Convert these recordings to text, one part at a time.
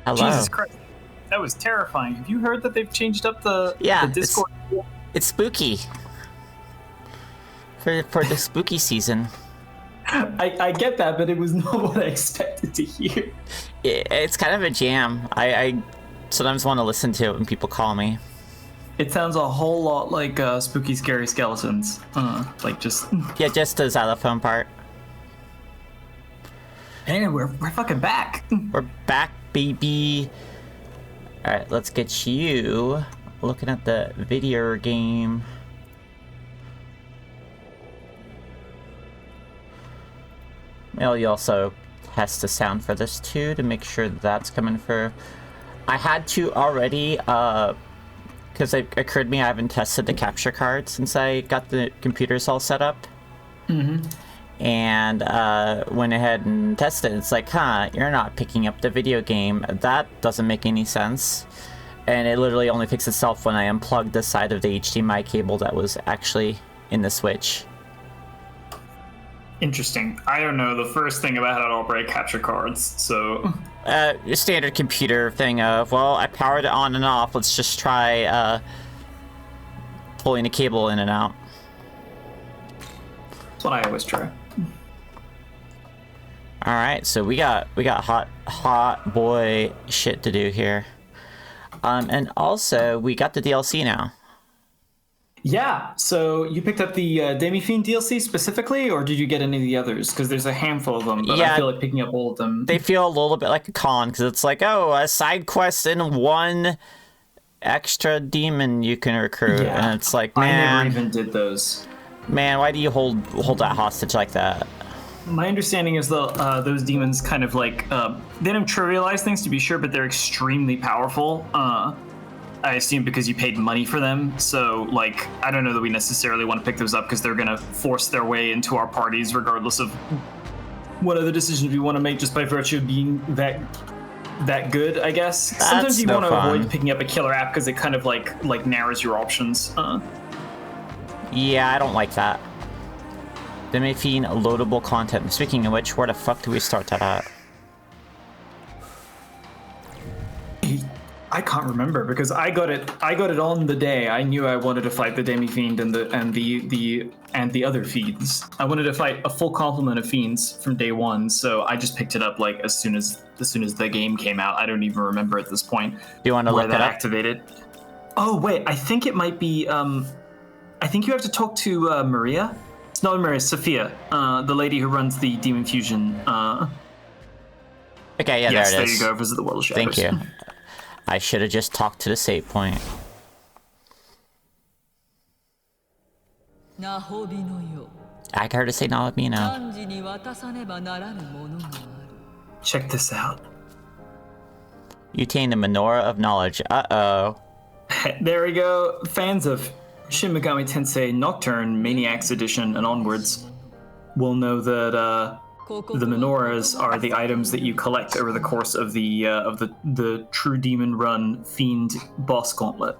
Hello. Jesus Christ, that was terrifying. Have you heard that they've changed up the Yeah, Discord? it's spooky. For the spooky season. I get that, but it was not what I expected to hear. It's kind of a jam. I sometimes want to listen to it when people call me. It sounds a whole lot like Spooky Scary Skeletons. Like just... Yeah, just the xylophone part. Hey, we're fucking back. We're back, baby. Alright, let's get you looking at the video game. Well, you also test the sound for this too to make sure that's coming for... I had to already, because it occurred to me I haven't tested the capture card since I got the computers all set up. Mm-hmm. And went ahead and tested it. It's like, huh, you're not picking up the video game. That doesn't make any sense. And it literally only fixed itself when I unplugged the side of the HDMI cable that was actually in the Switch. Interesting. I don't know the first thing about how to operate capture cards, so... Standard computer thing of, well, I powered it on and off. Let's just try pulling the cable in and out. That's what I always try. All right, so we got hot boy shit to do here, and also we got the DLC now. Yeah, so you picked up the Demi-Fiend DLC specifically, or did you get any of the others? Because there's a handful of them, but yeah, I feel like picking up all of them... They feel a little bit like a con, because it's like, oh, a side quest and one extra demon you can recruit, Yeah, and it's like, man... I never even did those. Man, why do you hold that hostage like that? My understanding is those demons kind of like, they don't trivialize things to be sure, but they're extremely powerful. I assume because you paid money for them, so, like, I don't know that we necessarily want to pick those up because they're going to force their way into our parties regardless of what other decisions we want to make just by virtue of being that good, I guess. That's Sometimes you want to fun. avoid picking up a killer app because it kind of, like narrows your options. Yeah, I don't like that. Demi-Fiend loadable content. Speaking of which, where the fuck do we start that at? I can't remember because I got it on the day I knew I wanted to fight the Demi-Fiend and the other fiends. I wanted to fight a full complement of fiends from day one, so I just picked it up like as soon as the game came out. I don't even remember at this point. Do you want to look it up? Activated. Oh wait, I think it might be. I think you have to talk to Maria. It's not Maria, Sophia, the lady who runs the Demon Fusion. Okay, yeah, yes, there it is. There you go. Visit the World of Shadows. Thank you. I should have just talked to the save point. I heard her say Nalabino. Check this out. You attained the Menorah of Knowledge. Uh-oh. There we go. Fans of Shin Megami Tensei Nocturne, Maniacs Edition, and onwards will know that the menorahs are the items that you collect over the course of the True Demon Run Fiend boss gauntlet.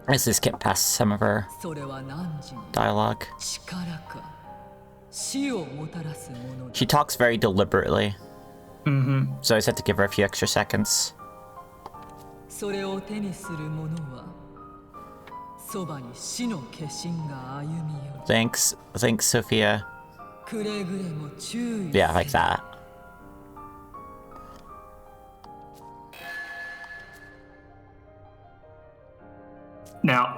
Let's just get past some of her dialogue. She talks very deliberately. Mm-hmm. So I just have to give her a few extra seconds. Thanks, Sophia. Yeah, like that. Now,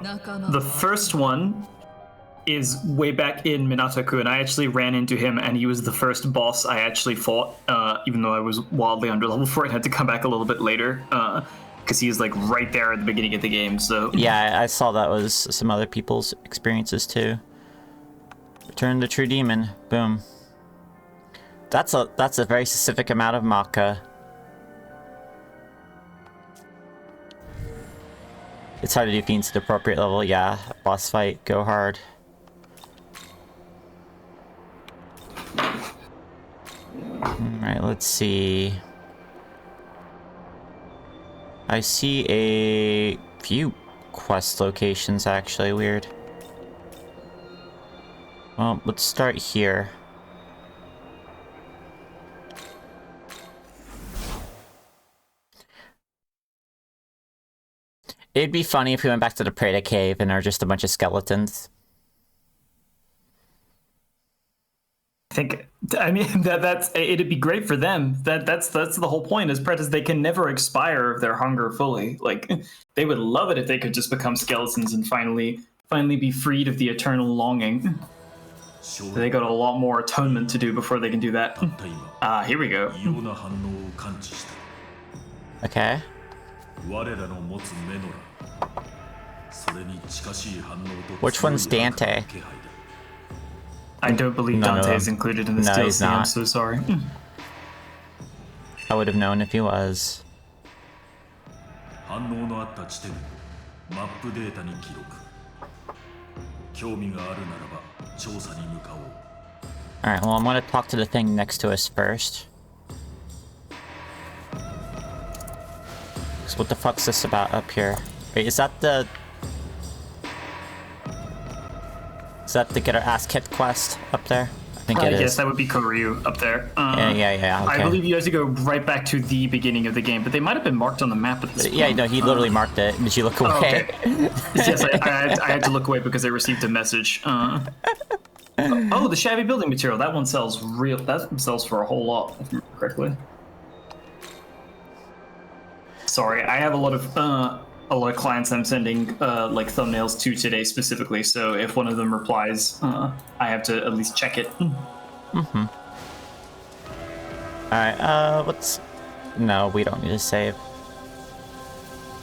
the first one is way back in Minato-ku, and I actually ran into him, and he was the first boss I actually fought, even though I was wildly under level for it. I had to come back a little bit later, because he is like right there at the beginning of the game. So yeah, I saw that was some other people's experiences too. Return to True Demon. Boom. That's a very specific amount of Maka. It's hard to do fiends at the appropriate level. Yeah, boss fight, go hard. Alright, let's see. I see a few quest locations, actually. Weird. Well, let's start here. It'd be funny if we went back to the Preda Cave and are just a bunch of skeletons. I mean that's it'd be great for them. That's the whole point. As predators, they can never expire of their hunger fully. Like they would love it if they could just become skeletons and finally be freed of the eternal longing. They got a lot more atonement to do before they can do that. Here we go. Okay. Which one's Dante? I don't believe Dante is included in this DLC. He's not. I'm so sorry. I would have known if he was. Alright, well, I'm gonna talk to the thing next to us first. So what the fuck's this about up here? Wait, is that the... Is that the get our ass kicked quest up there? I think it is. Yes, that would be Koryu up there. Yeah, okay. I believe you have to go right back to the beginning of the game, but they might have been marked on the map at this point. Yeah, no, he literally marked it. Did you look away? Okay. Yes, I had to look away because I received a message. Oh, the shabby building material. That one sells that sells for a whole lot, if I remember correctly. Sorry, I have a lot of clients I'm sending like thumbnails to today specifically. So if one of them replies, I have to at least check it. Mm-hmm. Alright, let's... No, we don't need to save.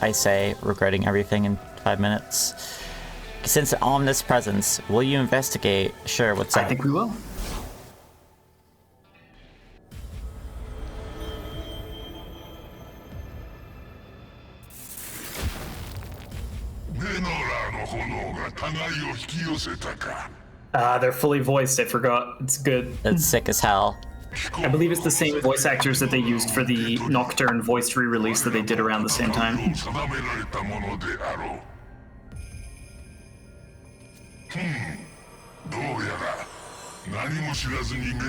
I say, regretting everything in 5 minutes. Since omnipresence, will you investigate? Sure, what's up? I think we will. They're fully voiced, I forgot. It's good. That's sick as hell. I believe it's the same voice actors that they used for the Nocturne voiced re-release that they did around the same time.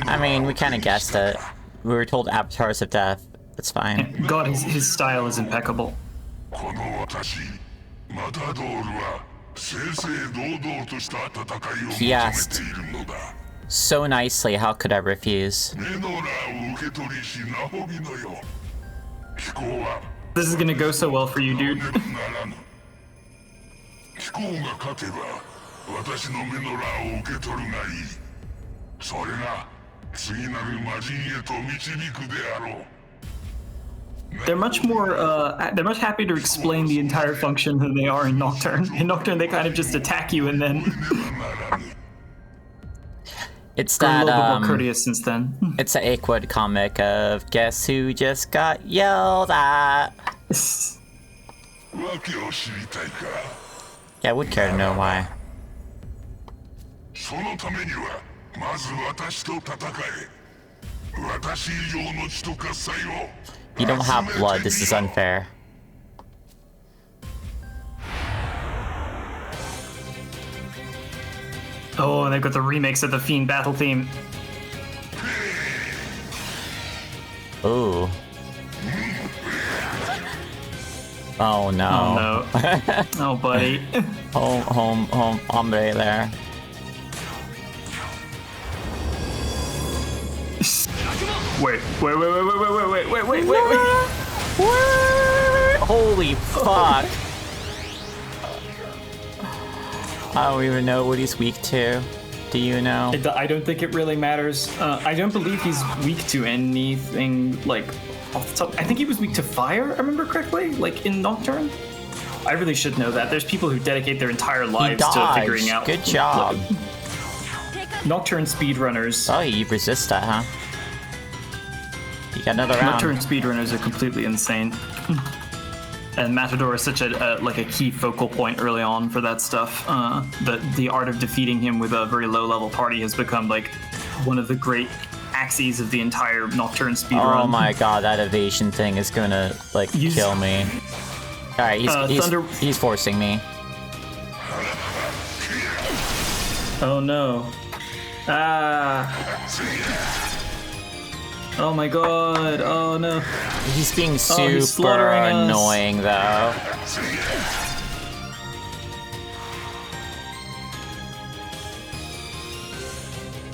I mean, we kind of guessed it. We were told avatars of death. It's fine. God, his style is impeccable. He asked so nicely, how could I refuse? This is gonna go so well for you, dude. They're much happier to explain the entire function than they are in Nocturne. In Nocturne, they kind of just attack you and then... It's that, a little bit more um... courteous since then. It's an Aquid comic of guess who just got yelled at? Yeah, I would care to know why. You don't have blood, this is unfair. Oh, and they've got the remix of the Fiend battle theme. Ooh. Oh no. Oh no. Oh buddy. home, hombre there. Wait. Holy fuck. I don't even know what he's weak to. Do you know? I don't think it really matters. I don't believe he's weak to anything, like, off the top. I think he was weak to fire, I remember correctly, like in Nocturne. I really should know that. There's people who dedicate their entire lives to figuring out. Good job. Nocturne speedrunners. Oh, you resist that, huh? You got another round. Nocturne speedrunners are completely insane. And Matador is such a key focal point early on for that stuff. The art of defeating him with a very low level party has become like one of the great axes of the entire Nocturne speedrun. Oh my god, that evasion thing is gonna like kill me. All right, he's forcing me. Oh no. Ah. Oh my god. Oh no. He's being he's super slaughtering us. annoying, though.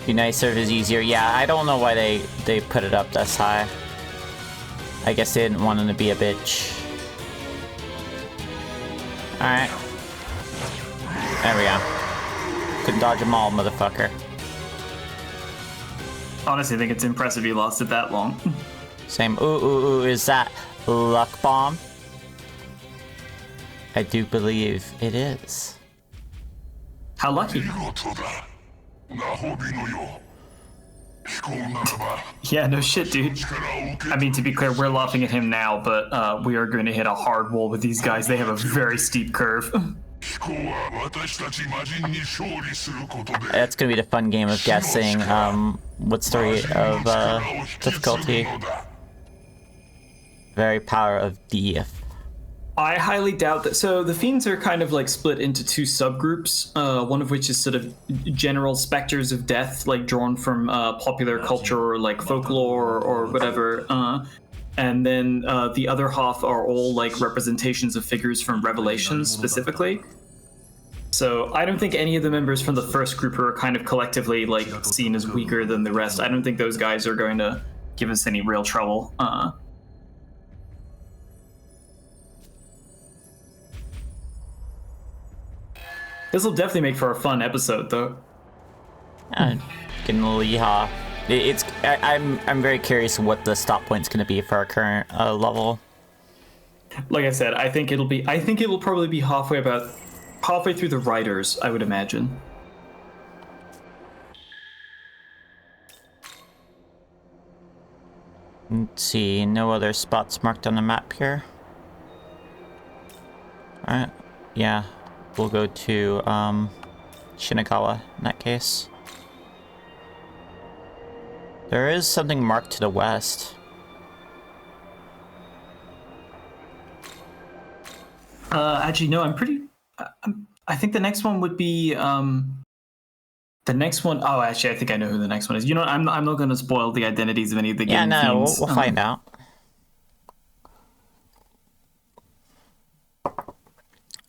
Be nicer if it's easier. Yeah, I don't know why they put it up this high. I guess they didn't want him to be a bitch. Alright. There we go. Couldn't dodge them all, motherfucker. Honestly, I think it's impressive he lasted that long. Same. Ooh, is that luck bomb? I do believe it is. How lucky. Yeah, no shit, dude. I mean, to be clear, we're laughing at him now, but we are going to hit a hard wall with these guys. They have a very steep curve. That's gonna be the fun game of guessing what story of difficulty. Very power of death. I highly doubt that. So the fiends are kind of like split into two subgroups, one of which is sort of general specters of death, like drawn from popular culture or like folklore or whatever. And then the other half are all like representations of figures from Revelations specifically. So I don't think any of the members from the first group are kind of collectively like seen as weaker than the rest. I don't think those guys are going to give us any real trouble. This will definitely make for a fun episode, though. Getting a little yeehaw. I'm very curious what the stop point's going to be for our current level. Like I said, I think it will probably be halfway through the riders, I would imagine. Let's see, no other spots marked on the map here. Alright, yeah. We'll go to Shinagawa in that case. There is something marked to the west. Actually, no, I think the next one would be the next one. Oh, actually, I think I know who the next one is. You know, I'm not going to spoil the identities of any of the game. Yeah, no, themes. we'll find out.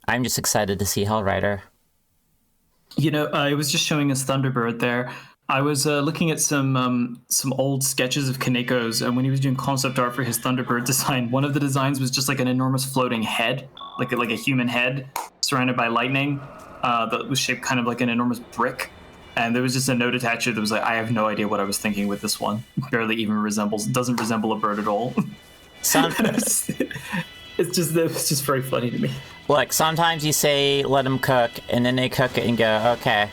I'm just excited to see Hellrider. You know, it was just showing us Thunderbird there. I was looking at some old sketches of Kaneko's, and when he was doing concept art for his Thunderbird design, one of the designs was just like an enormous floating head, like a human head surrounded by lightning, that was shaped kind of like an enormous brick. And there was just a note attached to it that was like, I have no idea what I was thinking with this one. Barely even doesn't resemble a bird at all. It's just very funny to me. Look, sometimes you say let them cook, and then they cook it and go, okay,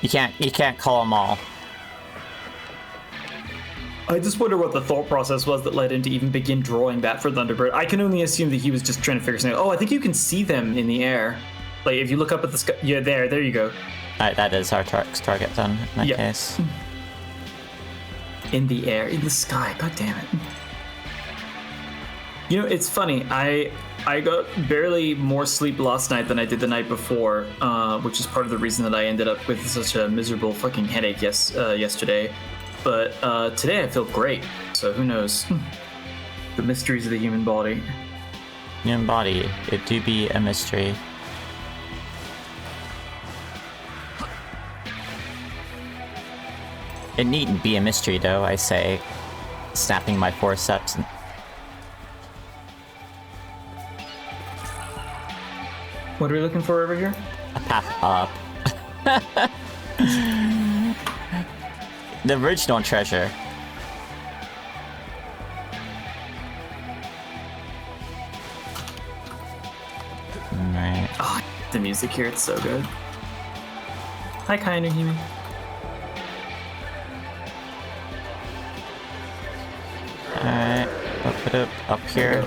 you can't call them all. I just wonder what the thought process was that led him to even begin drawing that for Thunderbird. I can only assume that he was just trying to figure something out. Oh, I think you can see them in the air. Like if you look up at the sky, yeah, there you go. Alright, that is our target then in that case. In the air, in the sky. God damn it. You know, it's funny. I got barely more sleep last night than I did the night before, which is part of the reason that I ended up with such a miserable fucking headache yesterday. But today I feel great, so who knows? The mysteries of the human body. Human body, it do be a mystery. It needn't be a mystery though, I say, snapping my forceps. What are we looking for over here? A path up. The original treasure. Alright. Oh, the music here, it's so good. Hi, Kainu-hime. Alright, I'll put it up here.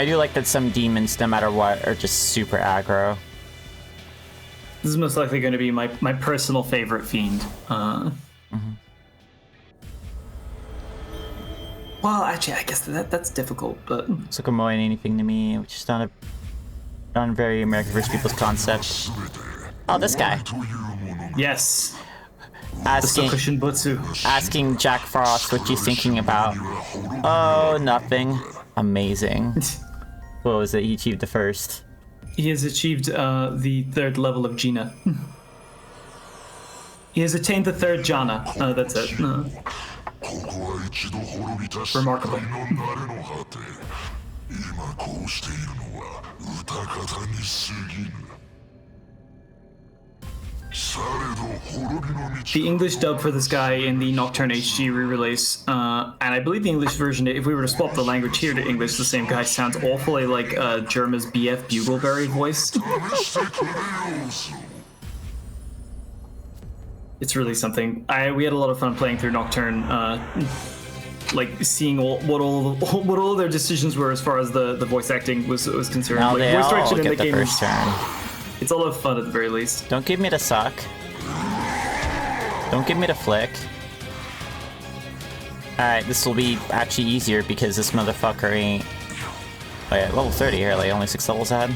I do like that some demons, no matter what, are just super aggro. This is most likely going to be my personal favorite fiend. Well, actually, I guess that's difficult, but... It's like avoid anything to me, which is not a On very American vs. People's concept. Oh, this guy. Yes. Asking Jack Frost what he's thinking about. Oh, nothing. Amazing. What was it? He achieved the first. He has achieved the 3rd level of Gina. He has attained the 3rd jhana. That's it. Remarkable. The English dub for this guy in the Nocturne HD re-release, and I believe the English version, if we were to swap the language here to English, the same guy sounds awfully like Germa's BF Bugleberry voice. It's really something. We had a lot of fun playing through Nocturne, like seeing what all their decisions were as far as the voice acting was concerned. Now like, they voice all direction in get the the game first turn. It's a lot of fun at the very least. Don't give me the suck. Don't give me the flick. Alright, this will be actually easier because this motherfucker ain't... Oh yeah, level 30 here, like only 6 levels ahead.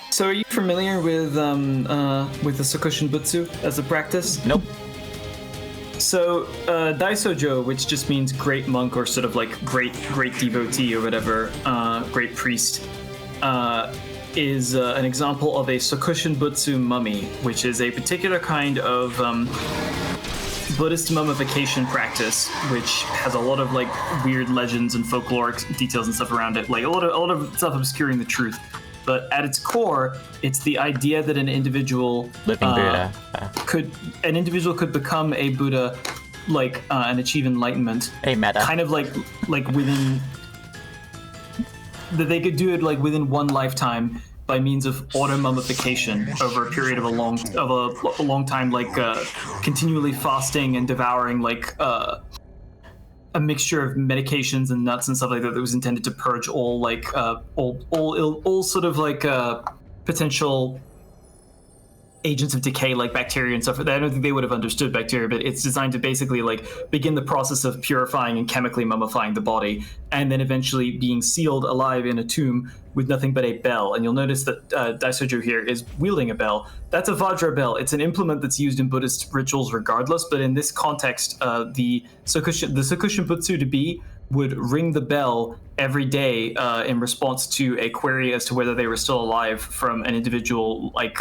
So are you familiar with the Sokushin Butsu as a practice? Nope. So Daisojo, which just means great monk or sort of like great devotee or whatever, great priest, is an example of a Sokushin Butsu mummy, which is a particular kind of Buddhist mummification practice, which has a lot of like weird legends and folkloric details and stuff around it, like a lot of stuff obscuring the truth. But at its core, it's the idea that an individual could become a Buddha, like and achieve enlightenment. A meta. Kind of like within that they could do it like within one lifetime by means of auto mummification over a period of a long time, like continually fasting and devouring like a mixture of medications and nuts and stuff like that that was intended to purge all like all sort of like potential agents of decay like bacteria and stuff. I don't think they would have understood bacteria, but it's designed to basically like begin the process of purifying and chemically mummifying the body, and then eventually being sealed alive in a tomb with nothing but a bell. And you'll notice that Daisojo here is wielding a bell. That's a Vajra bell. It's an implement that's used in Buddhist rituals regardless, but in this context, the Sokushin Butsu to be would ring the bell every day in response to a query as to whether they were still alive from an individual like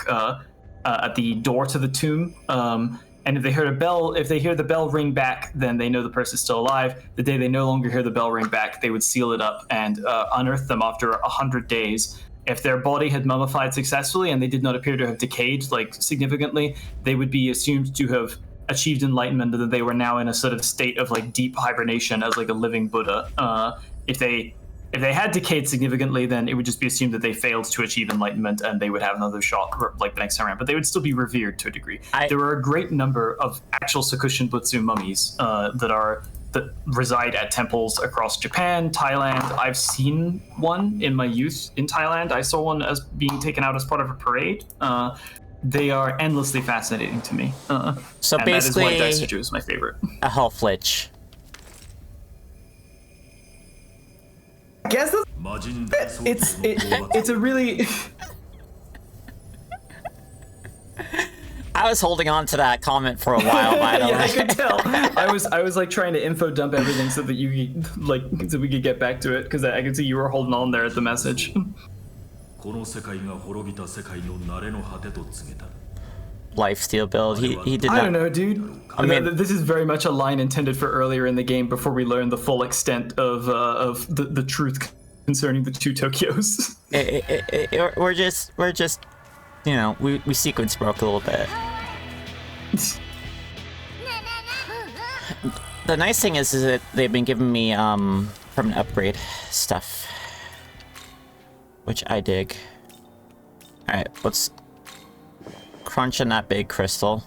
at the door to the tomb. And if they hear the bell ring back, then they know the person's still alive. The day they no longer hear the bell ring back, they would seal it up and unearth them after 100 days. If their body had mummified successfully and they did not appear to have decayed like significantly, they would be assumed to have achieved enlightenment, and that they were now in a sort of state of like deep hibernation as like a living Buddha. If they had decayed significantly, then it would just be assumed that they failed to achieve enlightenment and they would have another shot like the next time around. But they would still be revered to a degree. There were a great number of actual Sokushin Butsu mummies that reside at temples across Japan, Thailand. I've seen one in my youth in Thailand. I saw one as being taken out as part of a parade. They are endlessly fascinating to me. So and basically, that is why Daisojo is my favorite. A health lich. I guess it's a really. I was holding on to that comment for a while, by the way. I could tell. I was like trying to info dump everything so that so we could get back to it, because I could see you were holding on there at the message. Lifesteal build. He did not. I don't know, dude. I mean, this is very much a line intended for earlier in the game before we learn the full extent of the truth concerning the two Tokyos. We're just, you know, we sequence broke a little bit. The nice thing is that they've been giving me permanent upgrade stuff, which I dig. All right, let's crunch on that big crystal.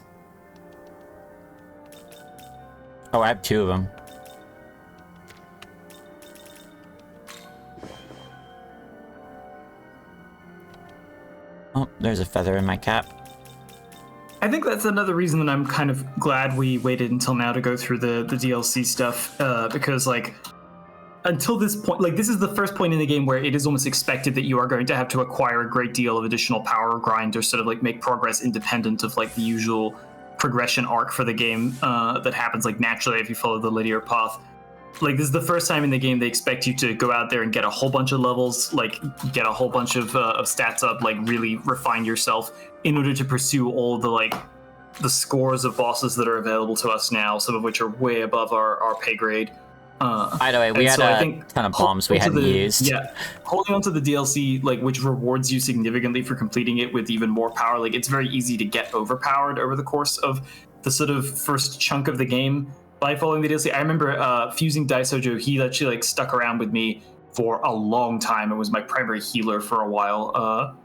Oh, I have 2 of them. Oh, there's a feather in my cap. I think that's another reason that I'm kind of glad we waited until now to go through the DLC stuff, because like until this point, like this is the first point in the game where it is almost expected that you are going to have to acquire a great deal of additional power grind or sort of like make progress independent of like the usual progression arc for the game that happens like naturally if you follow the linear path. Like this is the first time in the game they expect you to go out there and get a whole bunch of levels, like get a whole bunch of stats up, like really refine yourself in order to pursue all the like the scores of bosses that are available to us now, some of which are way above our pay grade. By the way, we had a ton of bombs we hadn't used. Yeah, holding onto the DLC, like which rewards you significantly for completing it with even more power. Like it's very easy to get overpowered over the course of the sort of first chunk of the game by following the DLC. I remember fusing Daisojo. He actually like stuck around with me for a long time. It was my primary healer for a while.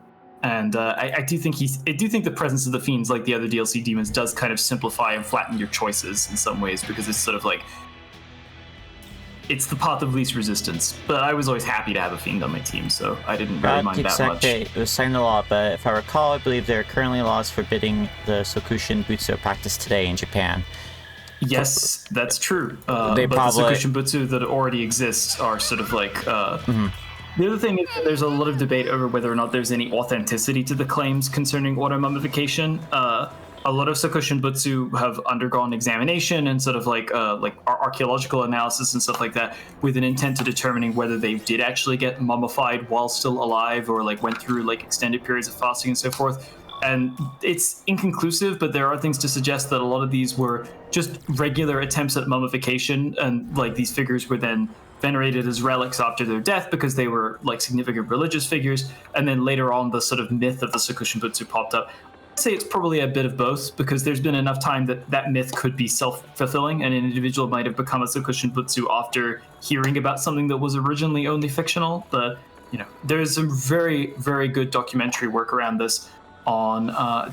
And I do think the presence of the fiends, like the other DLC demons, does kind of simplify and flatten your choices in some ways because it's sort of like it's the path of least resistance. But I was always happy to have a fiend on my team, so I didn't really mind that much. It was signed a law, but if I recall, I believe there are currently laws forbidding the Sokushin Butsu practice today in Japan. Yes, that's true. The Sokushin Butsu that already exists are sort of like. The other thing is that there's a lot of debate over whether or not there's any authenticity to the claims concerning auto mummification. A lot of Sokushin Butsu have undergone examination and sort of like archaeological analysis and stuff like that with an intent to determining whether they did actually get mummified while still alive or like went through like extended periods of fasting and so forth. And it's inconclusive, but there are things to suggest that a lot of these were just regular attempts at mummification, and like these figures were then venerated as relics after their death because they were like significant religious figures, and then later on the sort of myth of the Sokushin Butsu popped up. I'd say it's probably a bit of both because there's been enough time that that myth could be self-fulfilling, and an individual might have become a Sokushin Butsu after hearing about something that was originally only fictional. But you know, there's some very, very good documentary work around this on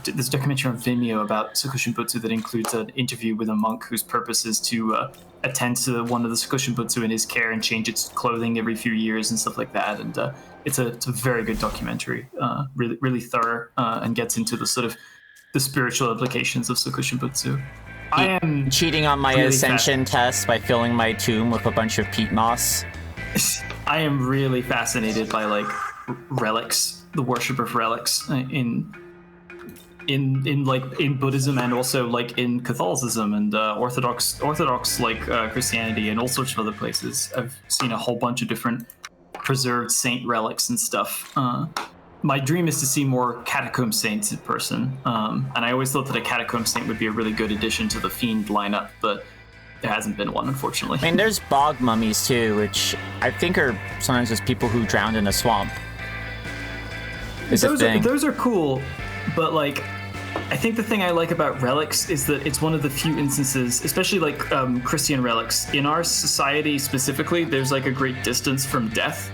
this documentary on Vimeo about Sokushin Butsu that includes an interview with a monk whose purpose is to attend to one of the Sokushin Butsu in his care and change its clothing every few years and stuff like that. And it's a very good documentary, really, really thorough, and gets into the sort of the spiritual implications of Sokushin Butsu. I am cheating on my really ascension test by filling my tomb with a bunch of peat moss. I am really fascinated by like relics, the worship of relics in Buddhism and also like in Catholicism and Orthodox like Christianity and all sorts of other places. I've seen a whole bunch of different preserved saint relics and stuff. My dream is to see more catacomb saints in person, and I always thought that a catacomb saint would be a really good addition to the fiend lineup, but there hasn't been one, unfortunately. I mean, there's bog mummies too, which I think are sometimes just people who drowned in a swamp. Those are cool, but like I think the thing I like about relics is that it's one of the few instances, especially like Christian relics, in our society specifically, there's like a great distance from death,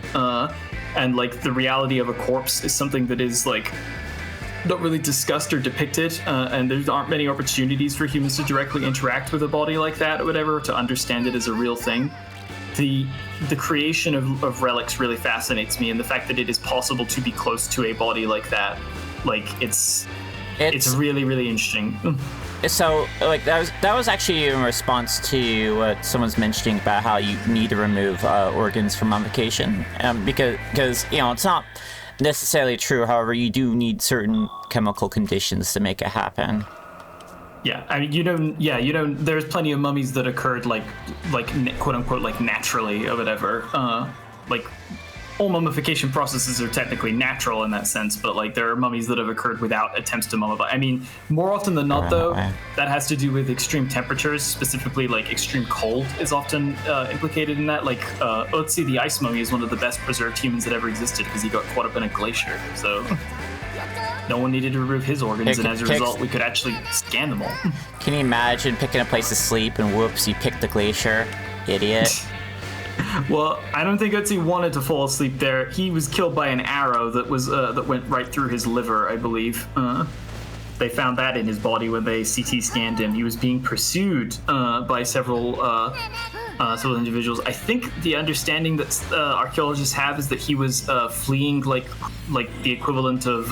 and like the reality of a corpse is something that is like not really discussed or depicted, and there aren't many opportunities for humans to directly interact with a body like that or whatever, to understand it as a real thing. The creation of relics really fascinates me, and the fact that it is possible to be close to a body like that, like it's really, really interesting. So like that was actually in response to what someone's mentioning about how you need to remove organs from mummification, because you know it's not necessarily true. However, you do need certain chemical conditions to make it happen. Yeah, I mean, there's plenty of mummies that occurred like quote unquote like naturally or whatever. Like all mummification processes are technically natural in that sense, but like there are mummies that have occurred without attempts to mummify. I mean, more often than not, though, that has to do with extreme temperatures, specifically like extreme cold is often implicated in that. Like Otzi the ice mummy is one of the best preserved humans that ever existed because he got caught up in a glacier. So. No one needed to remove his organs, and as a result, we could actually scan them all. Can you imagine picking a place to sleep and whoops, you picked the glacier? Idiot. Well, I don't think Otzi wanted to fall asleep there. He was killed by an arrow that went right through his liver, I believe. They found that in his body when they CT scanned him. He was being pursued by several individuals. I think the understanding that archaeologists have is that he was fleeing like the equivalent of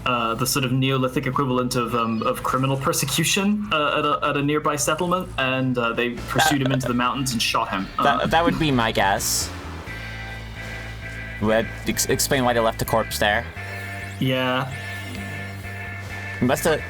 the sort of Neolithic equivalent of criminal persecution at a nearby settlement, and they pursued him into the mountains and shot him. That would be my guess. Would explain why they left the corpse there. Yeah. Must have,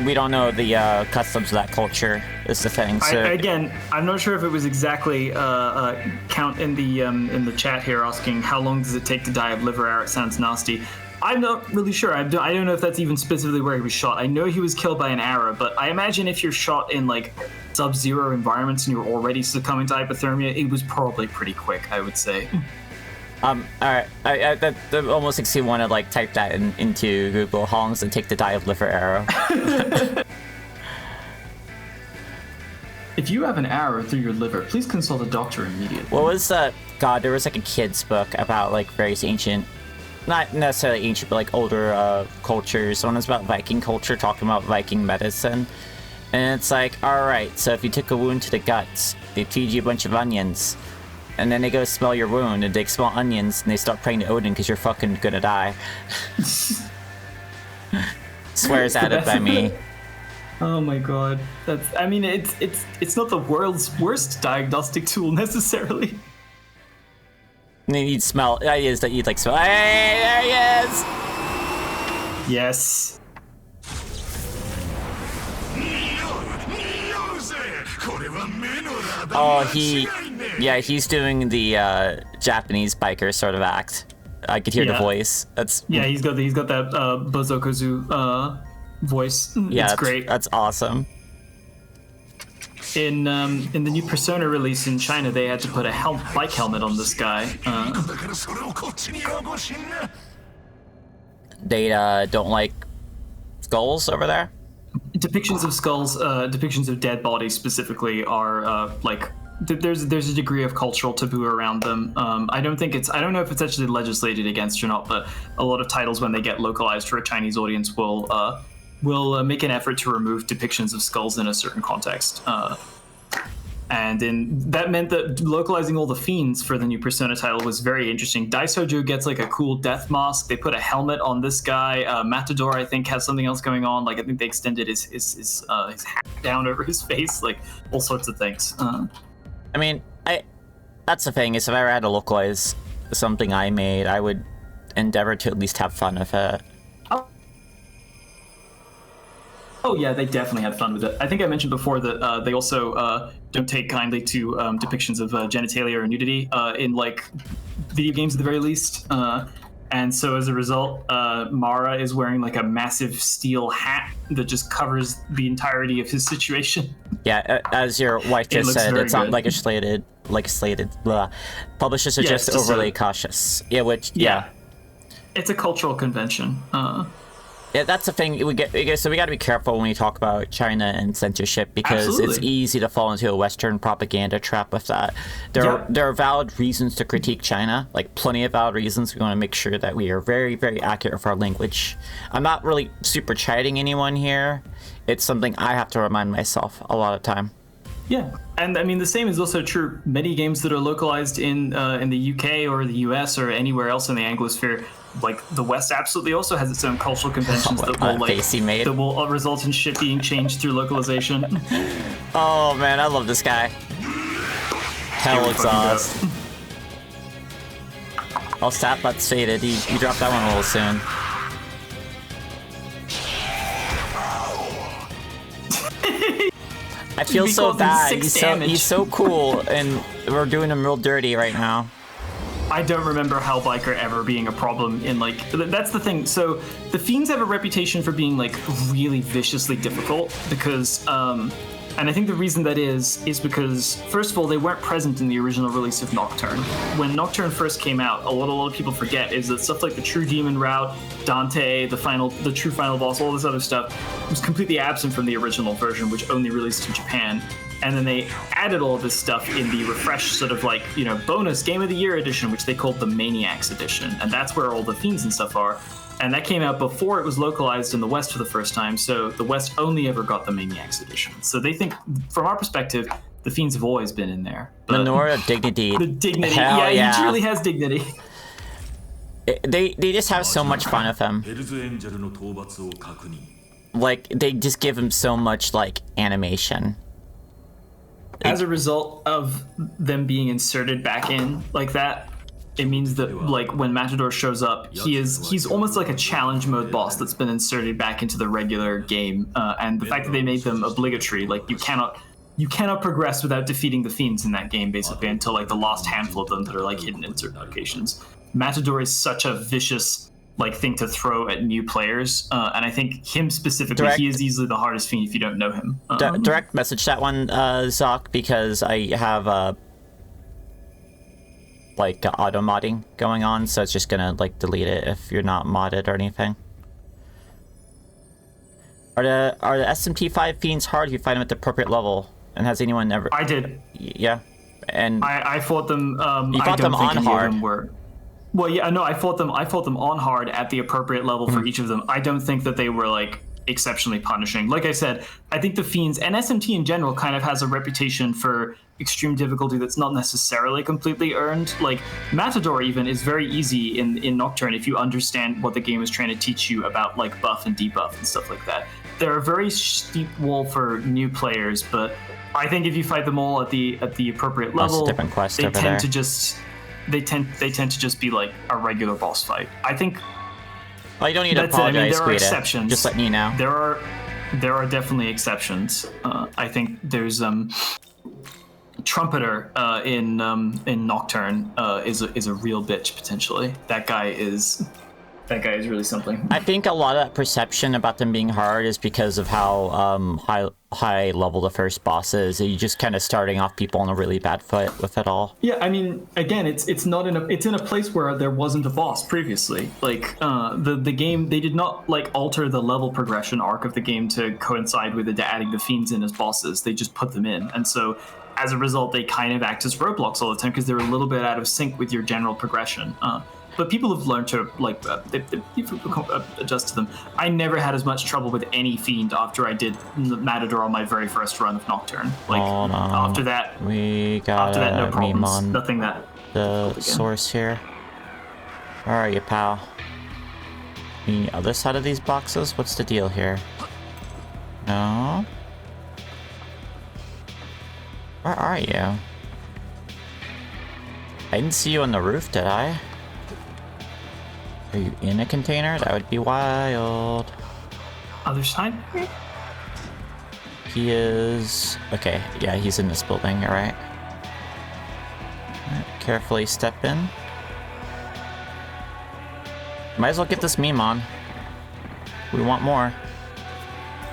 we don't know the customs of that culture is the thing. So again, I'm not sure if it was exactly count in the chat here asking how long does it take to die of liver error. It sounds nasty. I'm not really sure. I don't know if that's even specifically where he was shot. I know he was killed by an arrow, but I imagine if you're shot in like sub-zero environments and you're already succumbing to hypothermia, it was probably pretty quick, I would say. All right. That almost makes me want to like type that into Google. How long does it take to die of liver arrow? If you have an arrow through your liver, please consult a doctor immediately. What was that? God, there was like a kid's book about like various ancient, not necessarily ancient, but like older cultures. One was about Viking culture, talking about Viking medicine. And it's like, all right, so if you took a wound to the guts, they'd feed you a bunch of onions. And then they go smell your wound, and they smell onions, and they start praying to Odin because you're fucking gonna die. Swears at it by me. Oh my god, it's not the world's worst diagnostic tool necessarily. And then you'd smell. The idea is that you'd like smell. Hey, there he is. Yes. Oh, he's doing the Japanese biker sort of act. I could hear the voice. He's got that Bozokozu voice. Yeah, it's great. That's awesome. In the new Persona release in China, they had to put a bike helmet on this guy. They don't like skulls over there. Depictions of skulls, depictions of dead bodies specifically are there's a degree of cultural taboo around them. I don't know if it's actually legislated against or not, but a lot of titles when they get localized for a Chinese audience will make an effort to remove depictions of skulls in a certain context. And that meant that localizing all the fiends for the new Persona title was very interesting. Daisojo gets like a cool death mask. They put a helmet on this guy. Matador, I think, has something else going on. Like I think they extended his hat down over his face. Like all sorts of things. I mean, that's the thing is if I ever had to localize something I made, I would endeavor to at least have fun with it. Oh yeah, they definitely had fun with it. I think I mentioned before that they also don't take kindly to depictions of genitalia or nudity in like video games at the very least. And so as a result, Mara is wearing like a massive steel hat that just covers the entirety of his situation. Yeah, as your wife just said, it's not legislated. Blah. Publishers are just overly cautious. Yeah, yeah. It's a cultural convention. Yeah, that's the thing. So we got to be careful when we talk about China and censorship because Absolutely. It's easy to fall into a Western propaganda trap with that. There are valid reasons to critique China, like plenty of valid reasons. We want to make sure that we are very, very accurate with our language. I'm not really super chiding anyone here. It's something I have to remind myself a lot of time. Yeah, and I mean the same is also true. Many games that are localized in the UK or the US or anywhere else in the Anglosphere, like the West, absolutely also has its own cultural conventions that will result in shit being changed through localization. Oh man, I love this guy. Hell exhaust. Oh, stat that's faded. You dropped that one a little soon. I feel so bad. He's so cool, and we're doing him real dirty right now. I don't remember Hell Biker ever being a problem in like. That's the thing. So the Fiends have a reputation for being like really viciously difficult because, and I think the reason that is because first of all they weren't present in the original release of Nocturne. When Nocturne first came out, a lot of people forget is that stuff like the True Demon route, Dante, the true final boss, all this other stuff was completely absent from the original version, which only released in Japan. And then they added all of this stuff in the refreshed sort of like, bonus Game of the Year edition, which they called the Maniacs edition. And that's where all the Fiends and stuff are. And that came out before it was localized in the West for the first time. So the West only ever got the Maniacs edition. So they think, from our perspective, the Fiends have always been in there. Minoru Dignity. The dignity. Hell Yeah, he truly has dignity. They just have so much fun with him. Like, they just give him so much, like, animation. As a result of them being inserted back in like that, it means that, like, when Matador shows up, he's almost like a challenge mode boss that's been inserted back into the regular game. And the fact that they made them obligatory, like, you cannot progress without defeating the fiends in that game, basically, until, like, the last handful of them that are, like, hidden in certain locations. Matador is such a vicious, like, thing to throw at new players, and I think him specifically, he is easily the hardest fiend if you don't know him. Direct message that one, Zoc, because I have like auto modding going on, so it's just gonna like delete it if you're not modded or anything. Are the SMT5 fiends hard if you find them at the appropriate level? And has anyone ever? I did. Yeah, and I fought them. You fought them on hard. Well, yeah, no, I fought them on hard at the appropriate level for each of them. I don't think that they were, like, exceptionally punishing. Like I said, I think the fiends and SMT in general kind of has a reputation for extreme difficulty that's not necessarily completely earned. Like, Matador even is very easy in Nocturne if you understand what the game is trying to teach you about, like, buff and debuff and stuff like that. They're a very steep wall for new players, but I think if you fight them all at the appropriate level, different quest they over tend there. to just they tend to just be like a regular boss fight. I think. Well, you don't need to apologize. I mean, there are Guida. exceptions. Just letting you know. There are definitely exceptions. I think there's Trumpeter in Nocturne is a real bitch potentially. That guy is really something. I think a lot of that perception about them being hard is because of how high level the first boss is. You're just kind of starting off people on a really bad foot with it all. Yeah, I mean, again, it's in a place where there wasn't a boss previously. Like the game, they did not like alter the level progression arc of the game to coincide with adding the fiends in as bosses. They just put them in, and so as a result, they kind of act as roadblocks all the time because they're a little bit out of sync with your general progression. But people have learned to like adjust to them. I never had as much trouble with any fiend after I did Matador on my very first run of Nocturne. Like after that, no problems. On Nothing that. The source here. Where are you, pal? The other side of these boxes. What's the deal here? No. Where are you? I didn't see you on the roof, did I? Are you in a container? That would be wild. Other side? He is... Okay, yeah, he's in this building, alright. Carefully step in. Might as well get this meme on. We want more.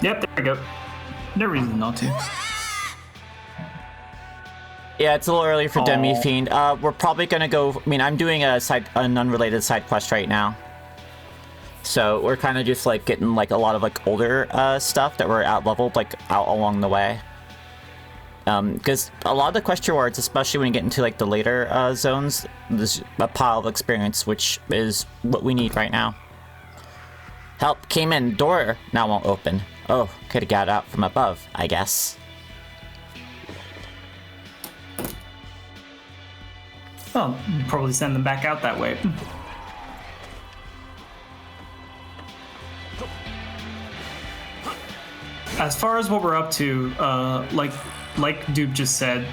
Yep, there we go. No reason not to. Yeah, it's a little early for Demi Fiend. We're probably gonna go... I mean, I'm doing an unrelated side quest right now. So we're kind of just like getting like a lot of like older stuff that we're out-leveled like out along the way. Because a lot of the quest rewards, especially when you get into like the later zones, there's a pile of experience, which is what we need right now. Help came in, door now won't open. Oh, could have got out from above, I guess. Well, probably send them back out that way. As far as what we're up to, like Dupe just said,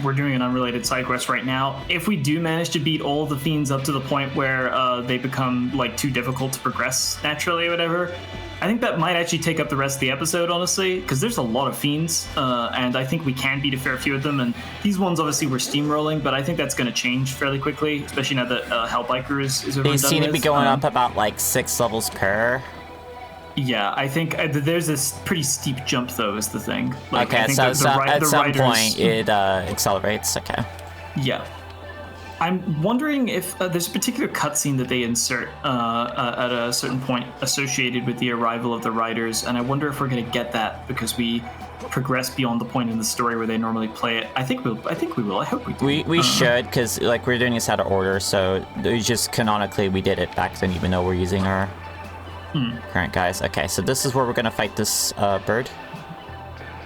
we're doing an unrelated side quest right now. If we do manage to beat all the fiends up to the point where they become like too difficult to progress naturally or whatever, I think that might actually take up the rest of the episode, honestly, because there's a lot of fiends, and I think we can beat a fair few of them, and these ones obviously we're steamrolling, but I think that's going to change fairly quickly, especially now that Hellbiker is overdone. They seem to be going up about like 6 levels per. Yeah, I think there's this pretty steep jump, though, is the thing. Like, okay, I think so at some point it accelerates, okay. Yeah. I'm wondering if there's a particular cutscene that they insert at a certain point associated with the arrival of the riders, and I wonder if we're going to get that because we progress beyond the point in the story where they normally play it. I think we will. I hope we do. We should, because like we're doing this out of order, so we just canonically we did it back then, even though we're using our current guys. Okay, so this is where we're going to fight this bird.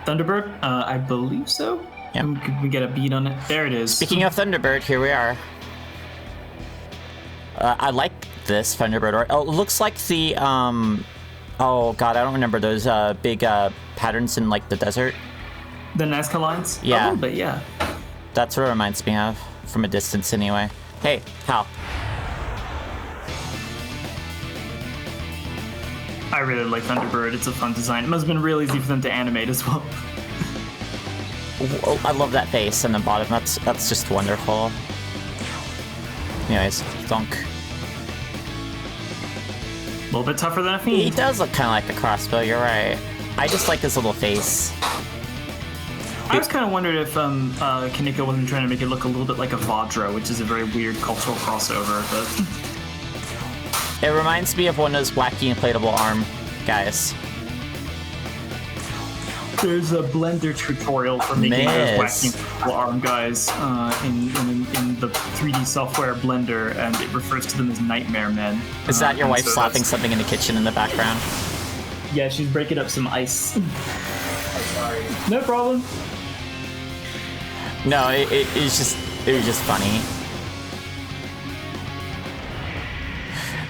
Thunderbird? I believe so. Yep. Could we get a beat on it? There it is. Speaking of Thunderbird, here we are. I like this Thunderbird art. Oh, it looks like the, oh god, I don't remember those, big, patterns in, like, the desert. The Nazca lines? Yeah. A little bit, yeah. That's what it reminds me of, from a distance anyway. Hey, Hal. I really like Thunderbird. It's a fun design. It must have been real easy for them to animate as well. Oh, I love that face on the bottom. That's just wonderful. Anyways, Thunk. A little bit tougher than a He Fiend. does look kind of like a crossbow, you're right. I just like his little face. I was kind of wondering if Kaneko wasn't trying to make it look a little bit like a Vajra, which is a very weird cultural crossover, but... It reminds me of one of those wacky inflatable arm guys. There's a Blender tutorial for making those wacky inflatable arm guys in the 3D software Blender, and it refers to them as Nightmare Men. Is that your wife so slapping something in the kitchen in the background? Yeah, she's breaking up some ice. Sorry. No problem. No, it was just funny.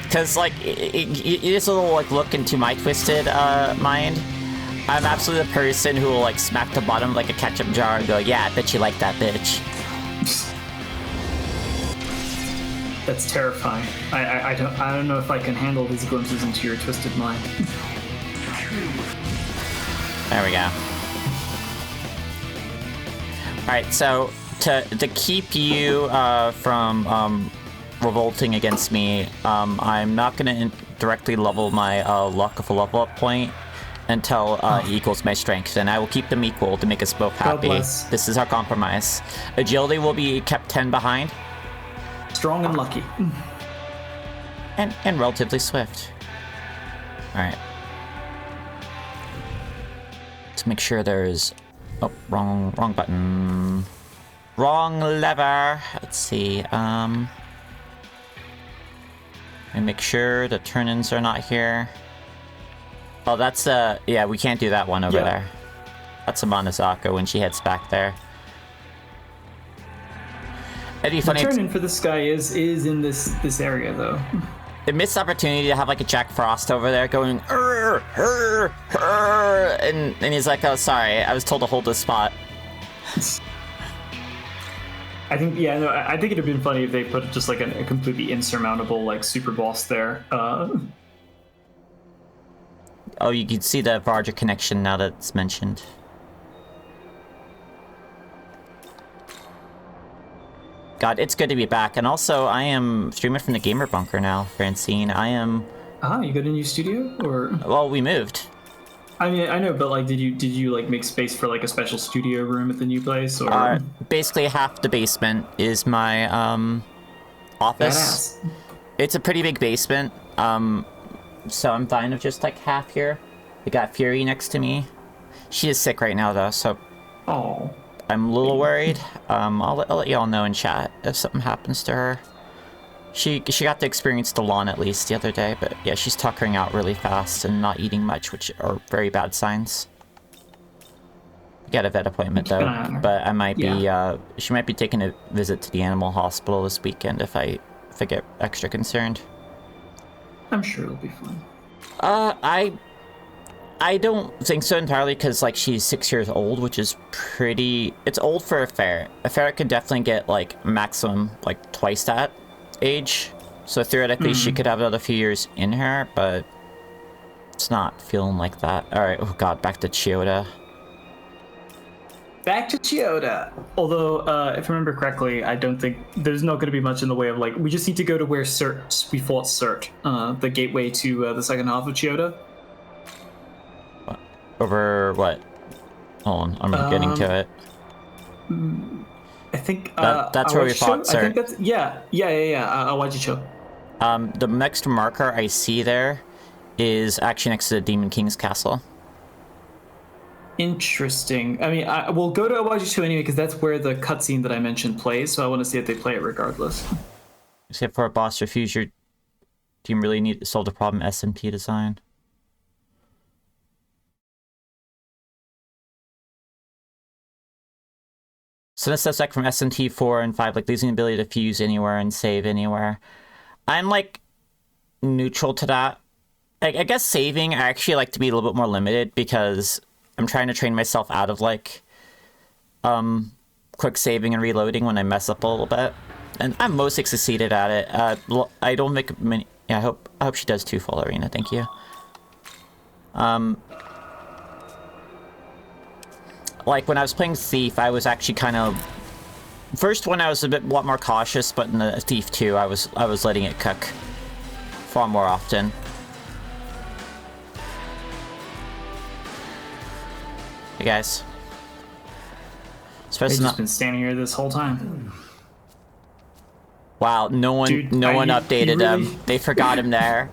Because, like, it is a little, like, look into my twisted mind. I'm absolutely the person who will, like, smack the bottom of, like, a ketchup jar and go, yeah, I bet you like that bitch. That's terrifying. I don't know if I can handle these glimpses into your twisted mind. There we go. Alright, so to keep you from revolting against me, I'm not going to directly level my luck of a level up point until he equals my strength, and I will keep them equal to make us both happy. This is our compromise. Agility will be kept 10 behind. Strong and lucky. And relatively swift. Alright. To make sure there's... Oh, wrong button. Wrong lever. Let's see, and make sure the turn-ins are not here. Oh, that's, yeah, we can't do that one over there. That's a Monozaka when she heads back there. It'd be funny. The turn-in for this guy is in this area, though. A missed opportunity to have, like, a Jack Frost over there going, and he's like, oh, sorry, I was told to hold this spot. I think, yeah, no, I think it'd have been funny if they put just, like, a completely insurmountable, like, super boss there. Oh, you can see the Varja connection now that it's mentioned. God, it's good to be back. And also, I am streaming from the Gamer Bunker now, Francine. I am... Ah, you got a new studio? Or... Well, we moved. I mean, I know, but, like, did you like, make space for, like, a special studio room at the new place, or...? Basically, half the basement is my, office. Badass. It's a pretty big basement, so I'm fine with just, like, half here. We got Fury next to me. She is sick right now, though, so... Oh. I'm a little worried. I'll let y'all know in chat if something happens to her. She got to experience the lawn at least the other day, but yeah, she's tuckering out really fast and not eating much, which are very bad signs. Got a vet appointment though, but I might be she might be taking a visit to the animal hospital this weekend if I get extra concerned. I'm sure it'll be fun. I don't think so entirely, because, like, she's 6 years old, which is pretty... It's old for a ferret. A ferret could definitely get, like, maximum, like, twice that age. So theoretically, she could have another few years in her, but it's not feeling like that. Alright, oh god, back to Chiyoda. Back to Chiyoda! Although, if I remember correctly, I don't think... There's not going to be much in the way of, like... We just need to go to where we fought Cert, the gateway to the second half of Chiyoda. Over what? Hold on, I'm getting to it. I think that's where we fought, sir. I think that's yeah. Awajicho. The next marker I see there is actually next to the Demon King's castle. Interesting. I mean, we'll go to Awajicho anyway because that's where the cutscene that I mentioned plays. So I want to see if they play it regardless. Except for a boss refuse, your team really need to solve the problem SMT design. So this steps back from SMT4 and 5, like losing the ability to fuse anywhere and save anywhere. I'm like neutral to that. I guess saving, I actually like to be a little bit more limited because I'm trying to train myself out of like quick saving and reloading when I mess up a little bit, and I'm mostly succeeded at it. I don't make many. Yeah, I hope she does too, full arena. Thank you. Like when I was playing Thief, I was actually kind of first one I was a lot more cautious, but in the Thief 2, I was letting it cook far more often. Hey guys. I've just been standing here this whole time. Wow, no one updated him. They forgot him there.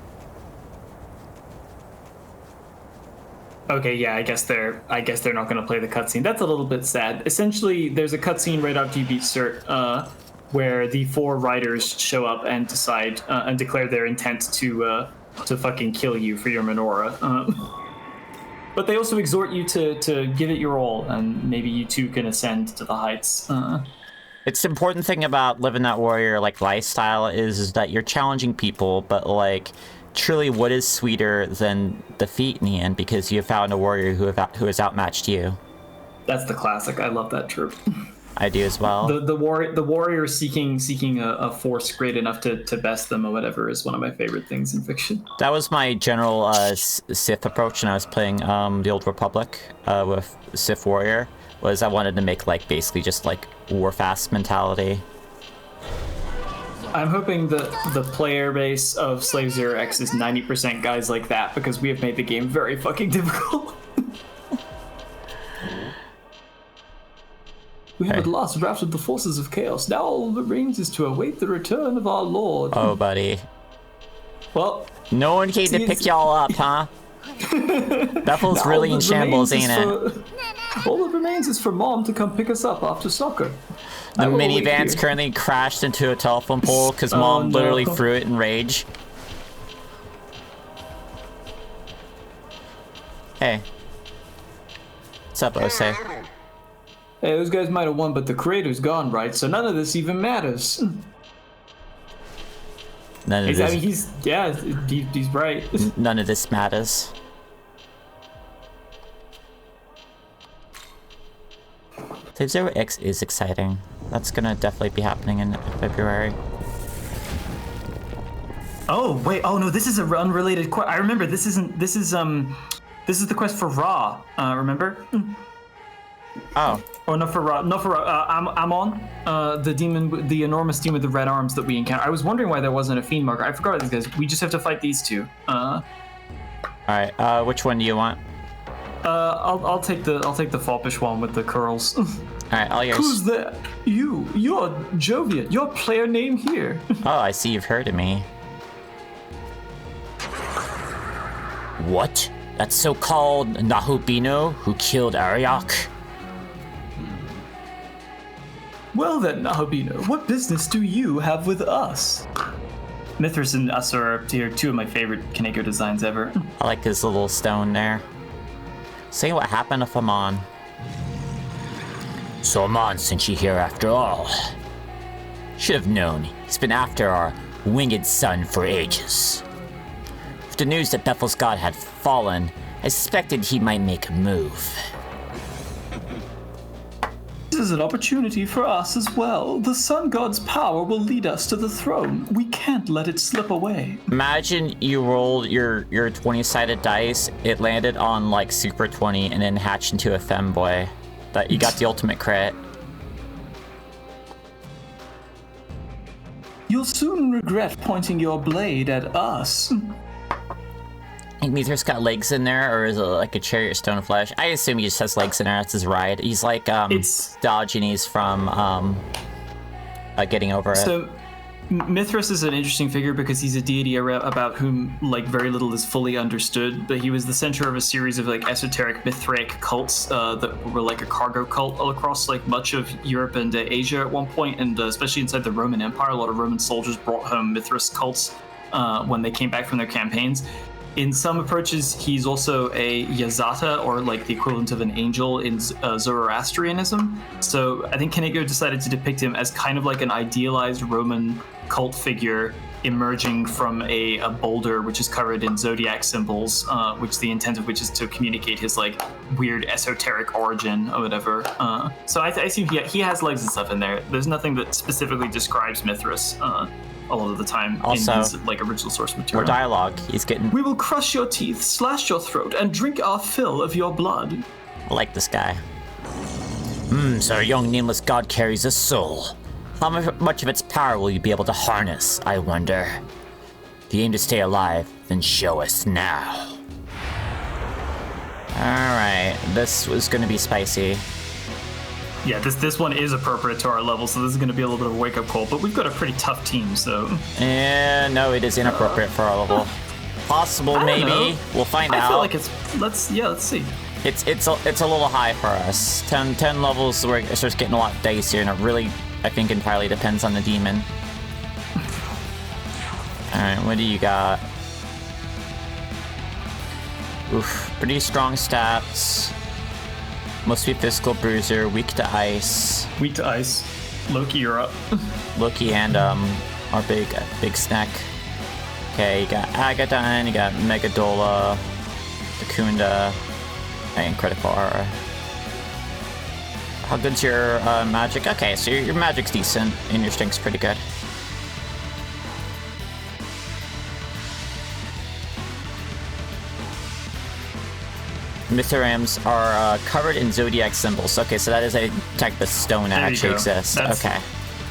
Okay, yeah, I guess they're not going to play the cutscene. That's a little bit sad. Essentially, there's a cutscene right after you beat Cert, where the 4 riders show up and decide and declare their intent to fucking kill you for your menorah. But they also exhort you to give it your all, and maybe you too can ascend to the heights. It's the important thing about living that warrior like lifestyle is that you're challenging people, but like truly, what is sweeter than defeat in the end? Because you found a warrior who has outmatched you. That's the classic. I love that trope. I do as well. The warrior seeking a force great enough to best them or whatever is one of my favorite things in fiction. That was my general Sith approach when I was playing the Old Republic with Sith Warrior. Was I wanted to make like basically just like warfast mentality. I'm hoping that the player base of Slave Zero X is 90% guys like that, because we have made the game very fucking difficult. We have at last routed the forces of chaos. Now all that remains is to await the return of our lord. Oh, buddy. Well, no one came to pick y'all up, huh? Bethel's really in shambles, ain't it? All that remains is for Mom to come pick us up after soccer. The minivan's currently crashed into a telephone pole because Mom literally threw it in rage. Hey. What's up, Osei? Hey, those guys might have won, but the creator's gone, right? So none of this even matters. None of this. I mean, he's right. None of this matters. Slave Zero X is exciting. That's gonna definitely be happening in February. Oh wait! Oh no! This is an unrelated quest. I remember. This is the quest for Ra. Remember? Oh. Oh, not for Ra. Amon, the demon, the enormous demon with the red arms that we encounter. I was wondering why there wasn't a fiend marker. I forgot these guys. We just have to fight these two. All right. Which one do you want? I'll take the foppish one with the curls. All right. I'll yours. Who's that? You're Jovian. Your player name here. Oh, I see you've heard of me. What? That so-called Nahubino who killed Ariok? Well then, Nahubino, what business do you have with us? Mithras and Us are two of my favorite Kaneko designs ever. I like his little stone there. Say what happened if I'm on. So Amon sent you here after all. Should have known. He's been after our winged son for ages. With the news that Bethel's god had fallen, I suspected he might make a move. This is an opportunity for us as well. The sun god's power will lead us to the throne. We can't let it slip away. Imagine you rolled your 20-sided dice, it landed on like Super 20 and then hatched into a femboy. That you got the ultimate crit. You'll soon regret pointing your blade at us. I think Mithras got legs in there, or is it like a chariot stone flesh? I assume he just has legs in there. That's his ride. He's like Diogenes from Getting Over It. So Mithras is an interesting figure because he's a deity about whom like very little is fully understood. But he was the center of a series of like esoteric Mithraic cults that were like a cargo cult all across like much of Europe and Asia at one point, and especially inside the Roman Empire, a lot of Roman soldiers brought home Mithras cults when they came back from their campaigns. In some approaches, he's also a Yazata, or like the equivalent of an angel in Zoroastrianism. So I think Kaneko decided to depict him as kind of like an idealized Roman cult figure emerging from a boulder which is covered in zodiac symbols, which the intent of which is to communicate his like weird esoteric origin or whatever. So I assume he has legs and stuff in there. There's nothing that specifically describes Mithras a lot of the time also, in his like original source material. More dialogue. He's getting. We will crush your teeth, slash your throat, and drink our fill of your blood. I like this guy. So a young nameless god carries a soul. How much of its power will you be able to harness, I wonder? If you aim to stay alive, then show us now. Alright, this was gonna be spicy. Yeah, this one is appropriate to our level, so this is gonna be a little bit of a wake-up call, but we've got a pretty tough team, so... No, it is inappropriate for our level. Possible, maybe. Know. We'll find out. I feel like it's... Let's see. It's a little high for us. 10 levels where it starts getting a lot dicier, and it really, I think, entirely depends on the demon. Alright, what do you got? Oof, pretty strong stats. Mostly physical bruiser, weak to ice. Weak to ice. Loki, you're up. Loki and our big snack. Okay, you got Agathon, you got Megadola, Takunda, and critical aura. How good's your magic? Okay, so your magic's decent, and your strength's pretty good. Mithrams are covered in zodiac symbols. Okay, so that is a type of stone that actually exists. Okay.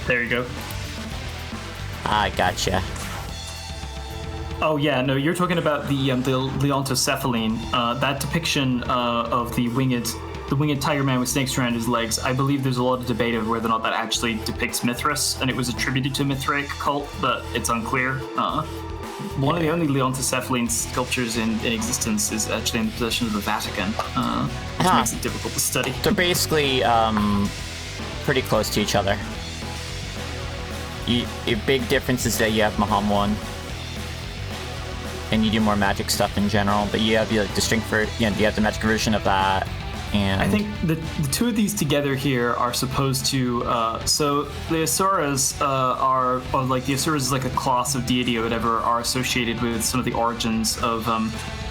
There you go. I gotcha. Oh yeah, no, you're talking about the Leontocephaline. That depiction of the winged tiger man with snakes around his legs. I believe there's a lot of debate over whether or not that actually depicts Mithras, and it was attributed to a Mithraic cult, but it's unclear. One of the only Leontocephaline sculptures in existence is actually in the possession of the Vatican, which makes it difficult to study. They're basically pretty close to each other. Your big difference is that you have Maham 1, and you do more magic stuff in general, but you have the strength for, you have the magic version of that. And I think the two of these together here are supposed to. So the Asuras the Asuras is like a class of deity or whatever, are associated with some of the origins of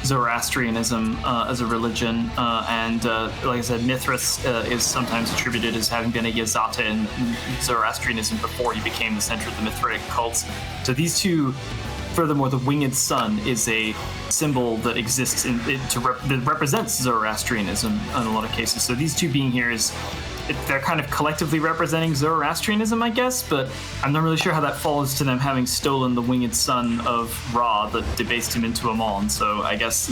Zoroastrianism as a religion, and like I said, Mithras is sometimes attributed as having been a Yazata in Zoroastrianism before he became the center of the Mithraic cults. So these two. Furthermore, the winged sun is a symbol that exists that represents Zoroastrianism in a lot of cases. So these two being here they're kind of collectively representing Zoroastrianism, I guess, but I'm not really sure how that falls to them having stolen the winged son of Ra that debased him into a Mon. So I guess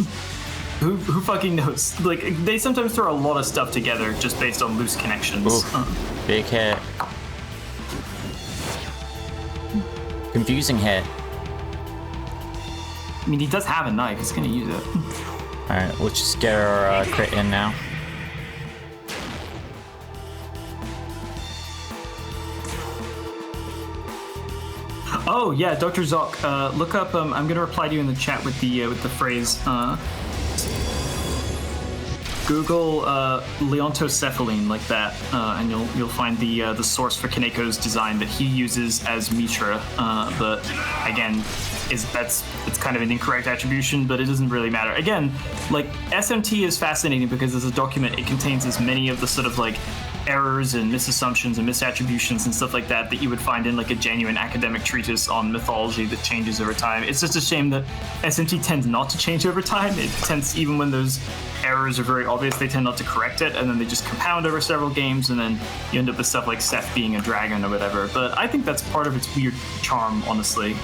who fucking knows? Like, they sometimes throw a lot of stuff together just based on loose connections. Oof, big hit. Confusing hit. I mean, he does have a knife. He's going to use it. Alright, let's just get our crit in now. Oh, yeah, Dr. Zoc, look up, I'm going to reply to you in the chat with the phrase, Google Leontocephaline like that, and you'll find the source for Kaneko's design that he uses as Mitra, but again, it's kind of an incorrect attribution, but it doesn't really matter. Again, like, SMT is fascinating because as a document, it contains as many of the sort of like errors and misassumptions and misattributions and stuff like that you would find in like a genuine academic treatise on mythology that changes over time. It's just a shame that SMT tends not to change over time. It tends, even when those errors are very obvious, they tend not to correct it, and then they just compound over several games, and then you end up with stuff like Seth being a dragon or whatever. But I think that's part of its weird charm, honestly.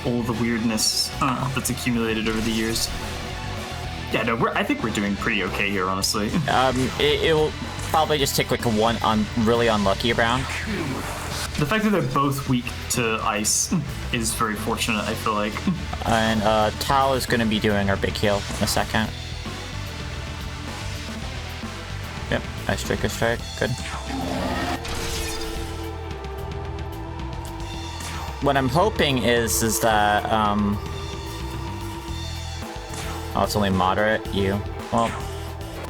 All the weirdness that's accumulated over the years. Yeah, no, I think we're doing pretty okay here, honestly. It'll probably just take like a one really unlucky round. The fact that they're both weak to ice is very fortunate, I feel like. And Tal is going to be doing our big heal in a second. Yep, nice strike, good. What I'm hoping is that, oh, it's only moderate, well.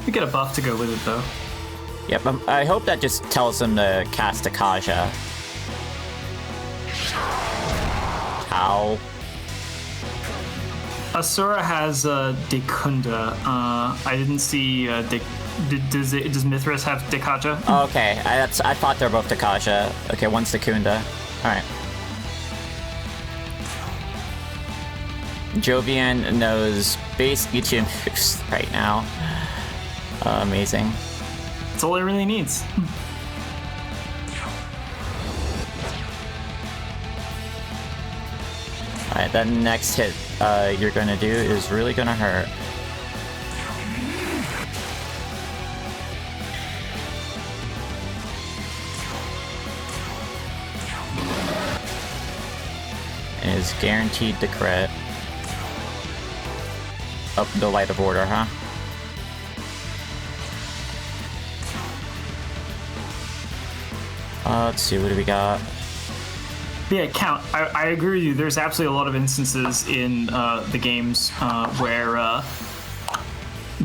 We get a buff to go with it, though. Yep, I hope that just tells them to cast Akaja. Ow. Asura has Dekunda. I didn't see. Does Mithras have Dekaja? Oh, okay, I thought they're both Dekaja. Okay, one's Dekunda. All right. Jovian knows basically 2 moves right now. Amazing. That's all he really needs. Alright, that next hit you're gonna do is really gonna hurt. And is guaranteed to crit. Up the Light of Order, huh? Let's see, what do we got? Yeah, Count, I agree with you. There's absolutely a lot of instances in the games where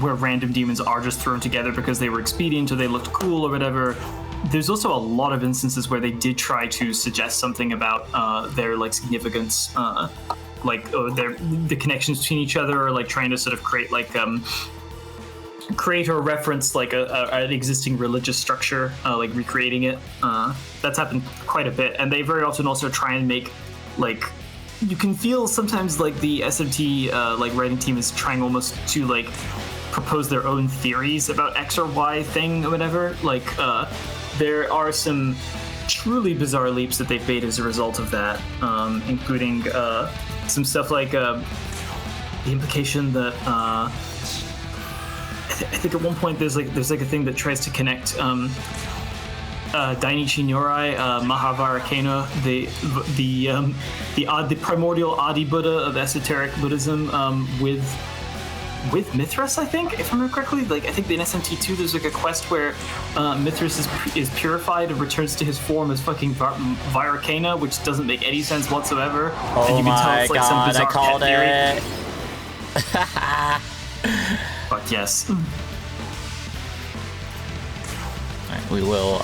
random demons are just thrown together because they were expedient or they looked cool or whatever. There's also a lot of instances where they did try to suggest something about their like significance, the connections between each other, or like trying to sort of create or reference like an existing religious structure, like recreating it. That's happened quite a bit, and they very often also try and make like you can feel sometimes like the SMT like writing team is trying almost to like propose their own theories about X or Y thing or whatever. Like there are some truly bizarre leaps that they've made as a result of that, including some stuff like the implication that I think at one point there's like a thing that tries to connect Dainichi Nyorai, Mahavarakena, the primordial Adi Buddha of esoteric Buddhism, with Mithras, I think, if I remember correctly. Like, I think in SMT2 there's like a quest where Mithras is purified and returns to his form as fucking Varakena, which doesn't make any sense whatsoever. Oh and you can tell it's like some bizarre I called it. But yes. Alright, we will,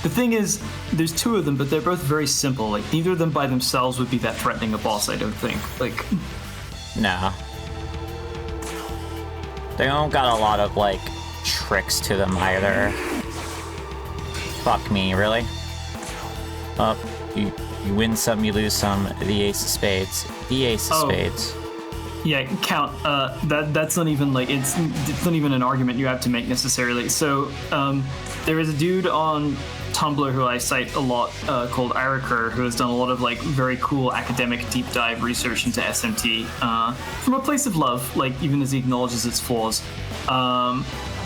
The thing is, there's 2 of them, but they're both very simple. Like, neither of them by themselves would be that threatening a boss, I don't think. Like, no. They don't got a lot of, like, tricks to them either. Fuck me, really? Up, you win some, you lose some. The Ace of Spades. The Ace of Spades. Yeah, Count. That's not even like it's not even an argument you have to make necessarily. So there is a dude on Tumblr who I cite a lot called Iraker, who has done a lot of like very cool academic deep dive research into SMT from a place of love, like even as he acknowledges its flaws.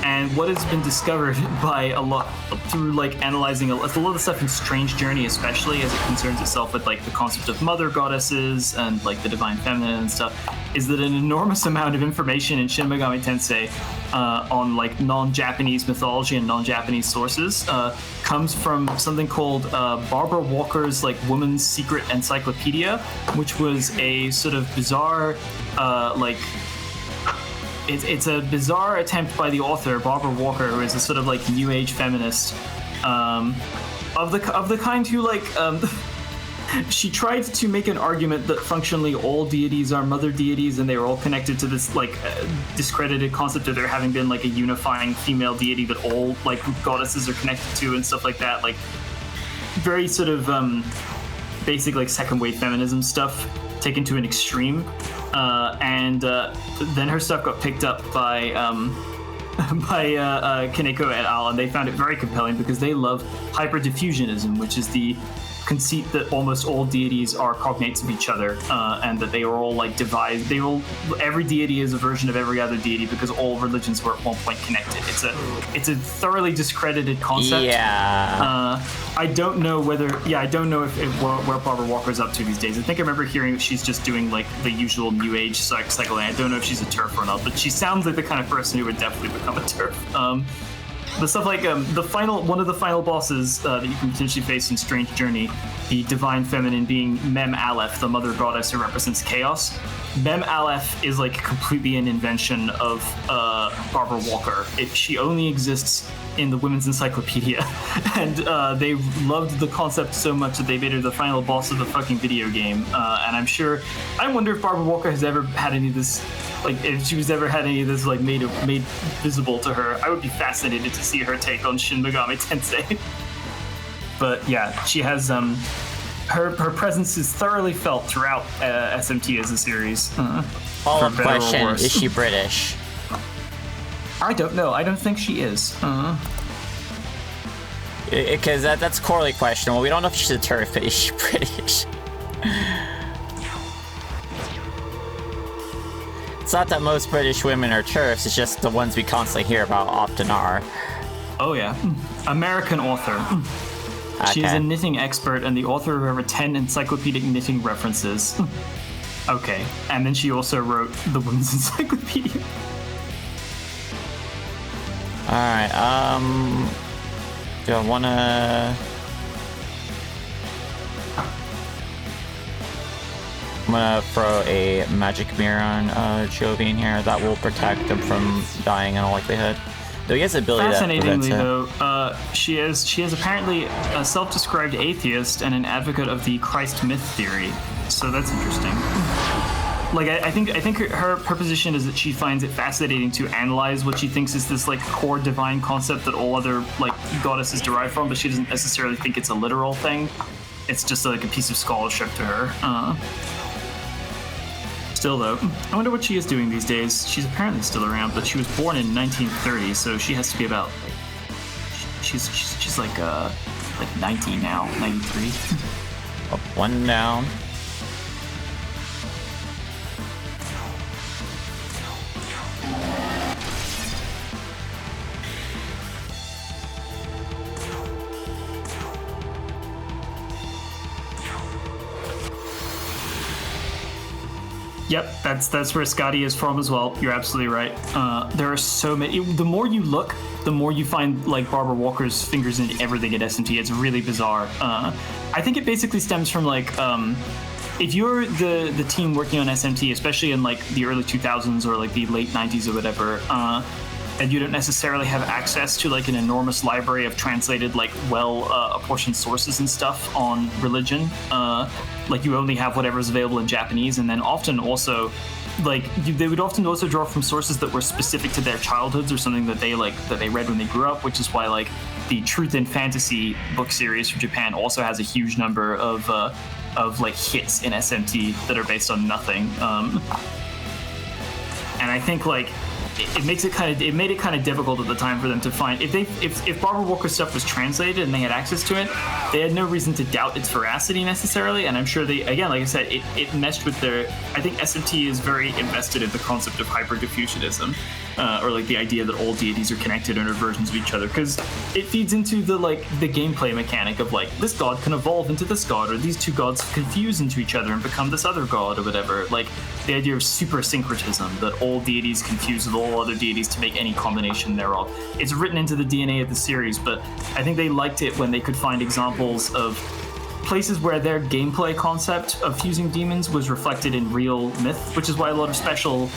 And what has been discovered by a lot through like analyzing a lot of stuff in Strange Journey, especially as it concerns itself with like the concept of mother goddesses and like the divine feminine and stuff, is that an enormous amount of information in Shin Megami Tensei on like non-Japanese mythology and non-Japanese sources comes from something called Barbara Walker's like Woman's Secret Encyclopedia, which was a sort of bizarre It's a bizarre attempt by the author, Barbara Walker, who is a sort of like new age feminist, of the kind who like she tried to make an argument that functionally all deities are mother deities and they are all connected to this like discredited concept of there having been like a unifying female deity that all like goddesses are connected to and stuff like that. Like very sort of basic like second wave feminism stuff taken to an extreme. And then her stuff got picked up by Kaneko et al. And they found it very compelling because they love hyperdiffusionism, which is the conceit that almost all deities are cognates of each other, and that they are all like devised. Every deity is a version of every other deity because all religions were at one point connected. It's a thoroughly discredited concept. Yeah. I don't know where Barbara Walker's up to these days. I think I remember hearing that she's just doing like the usual new age cycle. I don't know if she's a TERF or not, but she sounds like the kind of person who would definitely become a TERF. The stuff like one of the final bosses that you can potentially face in Strange Journey, the divine feminine being Mem Aleph, the mother goddess who represents chaos. Mem Aleph is like completely an invention of Barbara Walker. She only exists in the Women's Encyclopedia, and they loved the concept so much that they made her the final boss of the fucking video game. And I wonder if Barbara Walker has ever had any of this, like if she was ever had any of this like made visible to her. I would be fascinated to see her take on Shin Megami Tensei. But yeah, she has her presence is thoroughly felt throughout SMT as a series. Follow-up question: is she British? I don't know. I don't think she is. Because that's Corley question. Well, we don't know if she's a turf, but is she British? It's not that most British women are turfs, it's just the ones we constantly hear about often are. Oh yeah. American author. Okay. She is a knitting expert and the author of over 10 encyclopedic knitting references. Okay. And then she also wrote the Women's Encyclopedia. Alright, do I wanna... I'm gonna throw a magic mirror on Jovi in here. That will protect him from dying in all likelihood. Though he has the ability Fascinatingly, though, she is apparently a self-described atheist and an advocate of the Christ myth theory. So that's interesting. Like, I think her position is that she finds it fascinating to analyze what she thinks is this like core divine concept that all other like goddesses derive from, but she doesn't necessarily think it's a literal thing. It's just like a piece of scholarship to her. Still though, I wonder what she is doing these days. She's apparently still around, but she was born in 1930, so she has to be about. She's like 90 now, 93. Up, one down. Yep, that's where Scotty is from as well. You're absolutely right. There are so many. The more you look, the more you find like Barbara Walker's fingers in everything at SMT. It's really bizarre. I think it basically stems from like if you're the team working on SMT, especially in like the early 2000s or like the late 90s or whatever, and you don't necessarily have access to like an enormous library of translated like apportioned sources and stuff on religion. Like you only have whatever's available in Japanese, and then often also like they would often also draw from sources that were specific to their childhoods or something that they read when they grew up, which is why like the Truth in Fantasy book series from Japan also has a huge number of like hits in SMT that are based on nothing. And I think like it made it kind of difficult at the time for them to find if Barbara Walker's stuff was translated and they had access to it, they had no reason to doubt its veracity necessarily. And I'm sure they, again, like I said, it meshed with their. I think SMT is very invested in the concept of hyper-diffusionism, or like the idea that all deities are connected and are versions of each other, because it feeds into the gameplay mechanic of like this god can evolve into this god, or these two gods confuse into each other and become this other god or whatever. Like the idea of super syncretism, that all deities confuse with all other deities to make any combination thereof. It's written into the DNA of the series, but I think they liked it when they could find examples of places where their gameplay concept of fusing demons was reflected in real myth, which is why a lot of special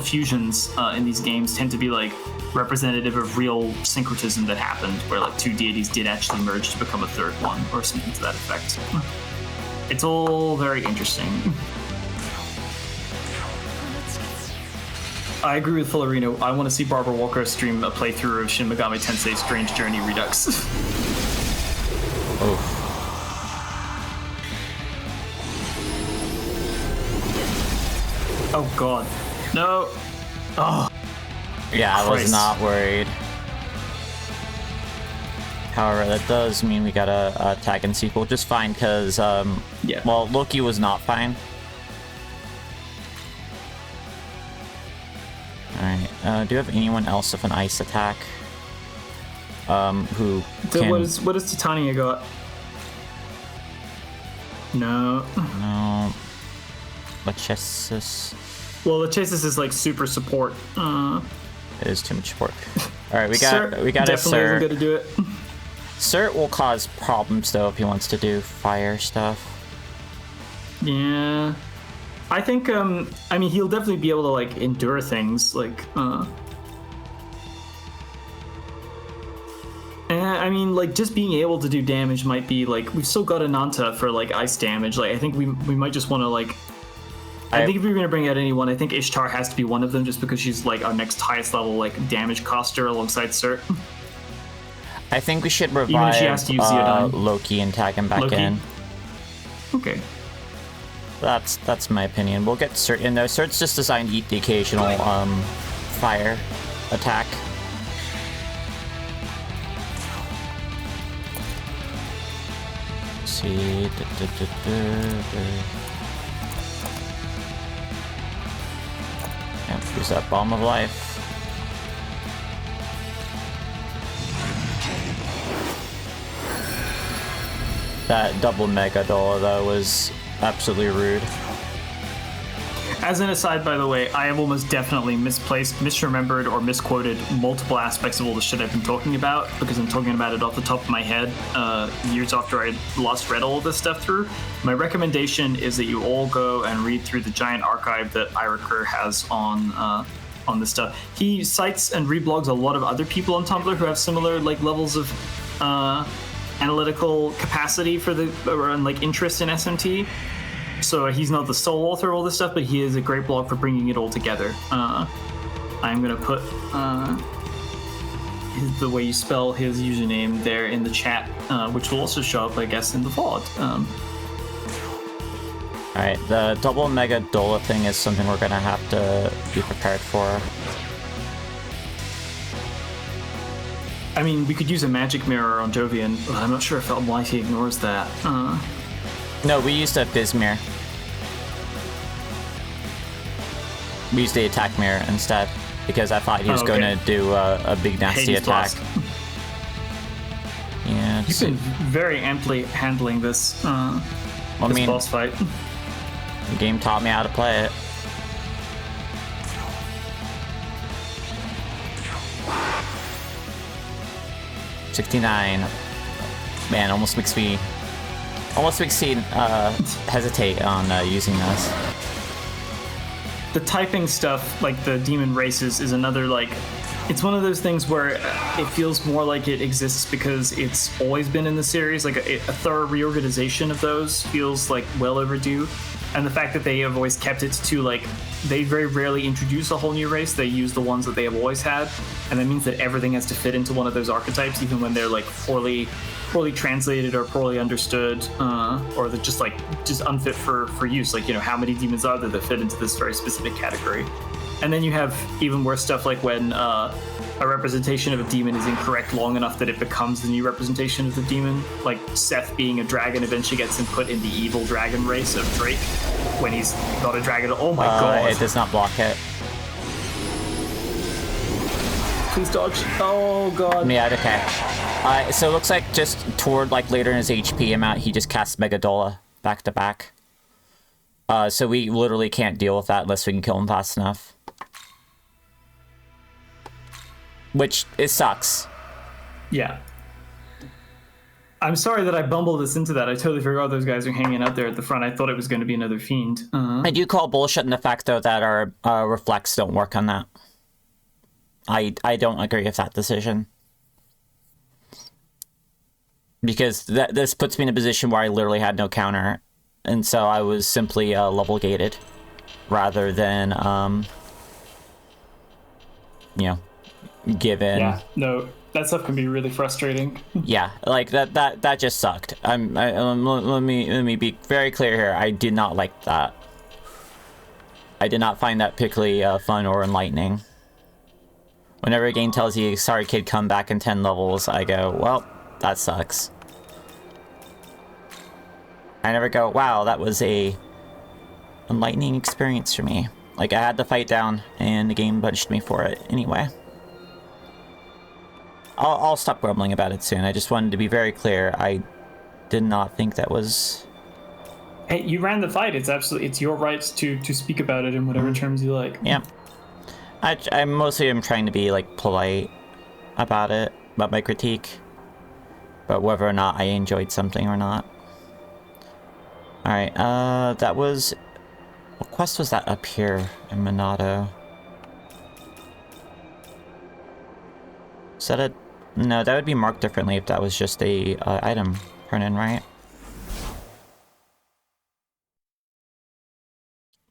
fusions in these games tend to be like representative of real syncretism that happened, where like two deities did actually merge to become a third one, or something to that effect. It's all very interesting. I agree with Fullerino. I want to see Barbara Walker stream a playthrough of Shin Megami Tensei Strange Journey Redux. Oh. Oh god. No. Oh. Yeah, I was not worried. However, that does mean we got a tag and sequel just fine, because, yeah. Well, Loki was not fine. Alright, do you have anyone else with an ice attack? Who can... What does Titania got? No. No. Lachesis. Well, Lachesis is like super support. It is too much support. right, we got a definitely isn't Cert. gonna do it. Cert will cause problems though if he wants to do fire stuff. Yeah, I think I mean he'll definitely be able to like endure things like I mean, like, just being able to do damage might be, like, we've still got Ananta for, like, ice damage. Like, I think we might just want to, like... I think if we're going to bring out anyone, I think Ishtar has to be one of them just because she's, like, our next highest level, like, damage coster alongside Cert. I think we should revive Even if she has to use Zeodine. Loki and tag him back in. Okay. That's my opinion. We'll get Cert in there. Cert's just designed to eat the occasional fire attack. See. Yep, use that bomb of life. That double Mega Dollar though was absolutely rude. As an aside, by the way, I have almost definitely misplaced, misremembered, or misquoted multiple aspects of all the shit I've been talking about because I'm talking about it off the top of my head years after I read all of this stuff through. My recommendation is that you all go and read through the giant archive that Iroker has on this stuff. He cites and reblogs a lot of other people on Tumblr who have similar like levels of analytical capacity for the or like interest in SMT. So he's not the sole author of all this stuff, but he is a great blog for bringing it all together. I'm going to put the way you spell his username there in the chat, which will also show up, I guess, in the VOD. Alright, the double Mega Dola thing is something we're going to have to be prepared for. I mean, we could use a magic mirror on Jovian, but I'm not sure if Almighty ignores that. No, we used a Bismir. We used the attack mirror instead, because I thought he was going to do a big nasty Hades attack. Blast. Yeah, You've been very amply handling this, this boss fight. The game taught me how to play it. $69. Man, almost makes me hesitate on using this. The typing stuff, like the demon races, is another, like, it's one of those things where it feels more like it exists because it's always been in the series. Like a thorough reorganization of those feels like well overdue. And the fact that they have always kept it to, like, they very rarely introduce a whole new race. They use the ones that they have always had. And that means that everything has to fit into one of those archetypes, even when they're, like, poorly translated or poorly understood, or they're just unfit for use. Like, you know, how many demons are there that fit into this very specific category? And then you have even worse stuff like when a representation of a demon is incorrect long enough that it becomes the new representation of the demon. Like Seth being a dragon eventually gets him put in the evil dragon race of Drake when he's not a dragon. Oh my god. It does not block it. Please dodge. Oh god. Yeah, okay. So it looks like just toward like later in his HP amount, he just casts Megadola back to back. So we literally can't deal with that unless we can kill him fast enough. Which, it sucks. Yeah. I'm sorry that I bumbled us into that. I totally forgot those guys are hanging out there at the front. I thought it was going to be another fiend. I do call bullshit in the fact, though, that our reflects don't work on that. I don't agree with that decision. Because this puts me in a position where I literally had no counter. And so I was simply level gated. Rather than, you know, given. Yeah, no, that stuff can be really frustrating. Yeah, like that just sucked. Let me be very clear here. I did not like that. I did not find that particularly fun or enlightening. Whenever a game tells you, sorry kid, come back in 10 levels, I go, well, that sucks. I never go, wow, that was a enlightening experience for me. Like, I had the fight down, and the game punished me for it anyway. I'll stop grumbling about it soon. I just wanted to be very clear. I did not think that was... Hey, you ran the fight. It's your right to speak about it in whatever terms you like. Yeah. I mostly am trying to be, like, polite. about it, about my critique. But whether or not I enjoyed something or not. Alright, that was... What quest was that up here in Monado? Is that a... No, that would be marked differently if that was just a item turn-in, right?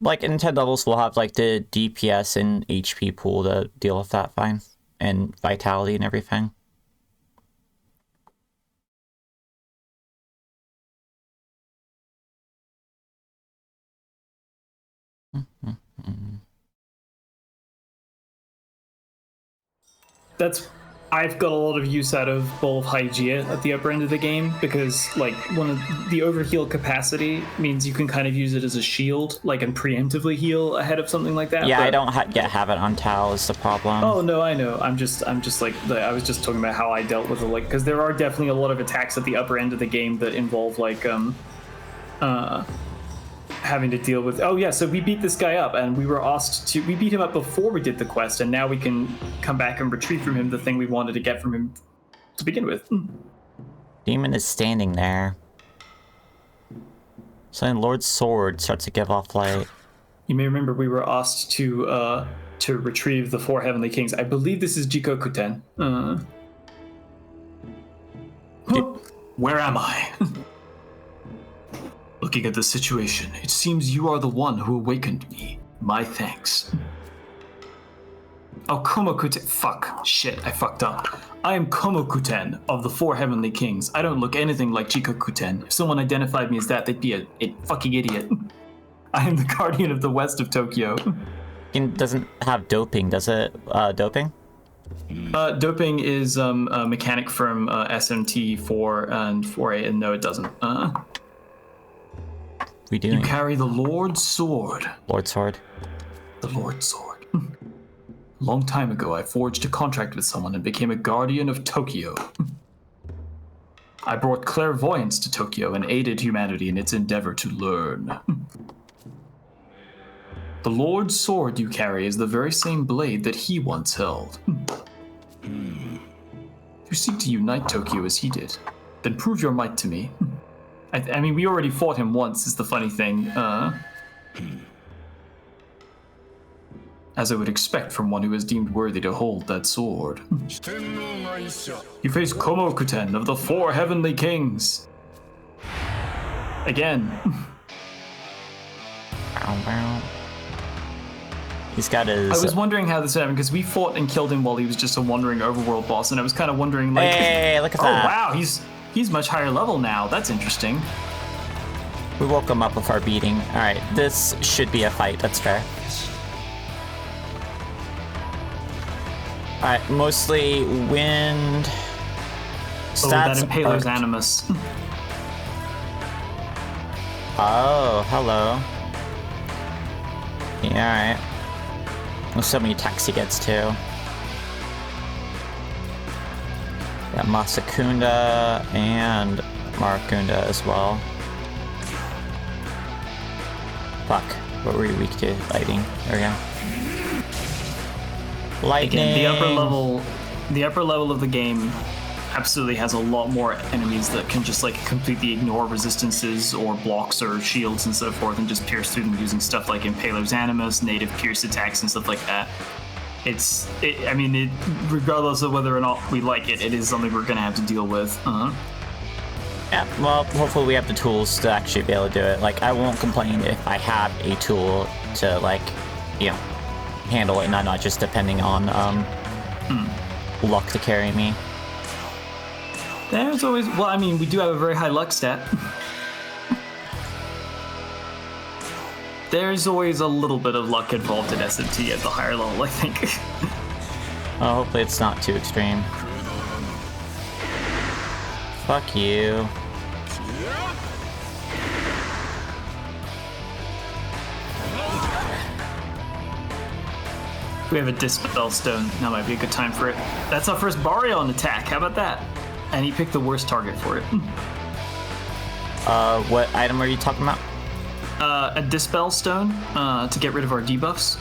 Like, in 10 levels, we'll have, like, the DPS and HP pool to deal with that fine. And vitality and everything. I've got a lot of use out of Bowl of Hygeia at the upper end of the game because, like, one of the overheal capacity means you can kind of use it as a shield, like, and preemptively heal ahead of something like that. Yeah, but I don't yet have it on Tau is the problem. Oh no, I know. I'm just like I was just talking about how I dealt with it, like, because there are definitely a lot of attacks at the upper end of the game that involve like having to deal with. Oh yeah, so we beat this guy up, and we were asked to. We beat him up before we did the quest, and now we can come back and retrieve from him the thing we wanted to get from him to begin with. Demon is standing there. So then Lord's sword starts to give off light. You may remember we were asked to retrieve the 4 heavenly kings. I believe this is Jikokuten. Where am I? Looking at the situation, it seems you are the one who awakened me. My thanks. Oh, Komokuten. Fuck. Shit, I fucked up. I am Komokuten of the 4 Heavenly Kings. I don't look anything like Jikokuten. If someone identified me as that, they'd be a fucking idiot. I am the guardian of the west of Tokyo. It doesn't have doping, does it? Doping? Doping is a mechanic from SMT4 and 4A, and no, it doesn't. We doing? You carry the Lord's sword. Lord's sword. The Lord's sword. Long time ago, I forged a contract with someone and became a guardian of Tokyo. I brought clairvoyance to Tokyo and aided humanity in its endeavor to learn. The Lord's sword you carry is the very same blade that he once held. If you seek to unite Tokyo as he did, then prove your might to me. I mean, we already fought him once, is the funny thing. As I would expect from one who is deemed worthy to hold that sword. You face Komokuten of the 4 Heavenly Kings. Again. He's got his... I was wondering how this happened, because we fought and killed him while he was just a wandering overworld boss, and I was kind of wondering, like... Hey, look at that. Oh, wow, he's much higher level now. That's interesting. We woke him up with our beating. Alright, this should be a fight. That's fair. Alright, mostly wind... Stats that Impaler's Animus. Oh, hello. Yeah, alright. There's so many attacks he gets too. Got Masakunda and Marakunda as well. Fuck. What were you weak to? Lightning. There we go. Lightning. Again, the upper level of the game absolutely has a lot more enemies that can just like completely ignore resistances or blocks or shields and so forth, and just pierce through them using stuff like Impaler's Animus, native pierce attacks, and stuff like that. Regardless of whether or not we like it, it is something we're gonna have to deal with. Yeah, well, hopefully we have the tools to actually be able to do it. Like, I won't complain if I have a tool to, like, you know, handle it, and I'm not just depending on luck to carry me. There's always... Well, I mean, we do have a very high luck stat. There's always a little bit of luck involved in SMT at the higher level, I think. Oh, hopefully it's not too extreme. Fuck you. We have a Dispel Stone. That might be a good time for it. That's our first Baryon attack. How about that? And he picked the worst target for it. What item are you talking about? A Dispel Stone to get rid of our debuffs.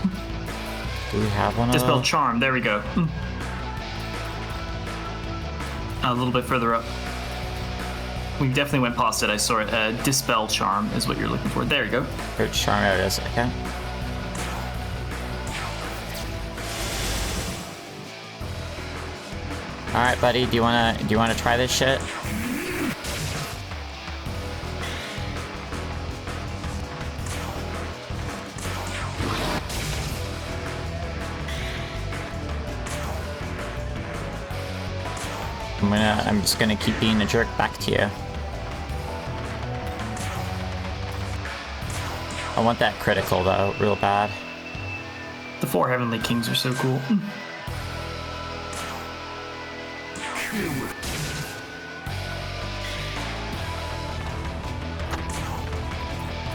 Do we have one of Dispel those? Charm. There we go. A little bit further up. We definitely went past it. I saw it. Dispel Charm is what you're looking for. There you go. Charm, there it is. Okay. All right, buddy. Do you wanna try this shit? I'm just gonna keep being a jerk back to you. I want that critical though, real bad. The 4 Heavenly Kings are so cool.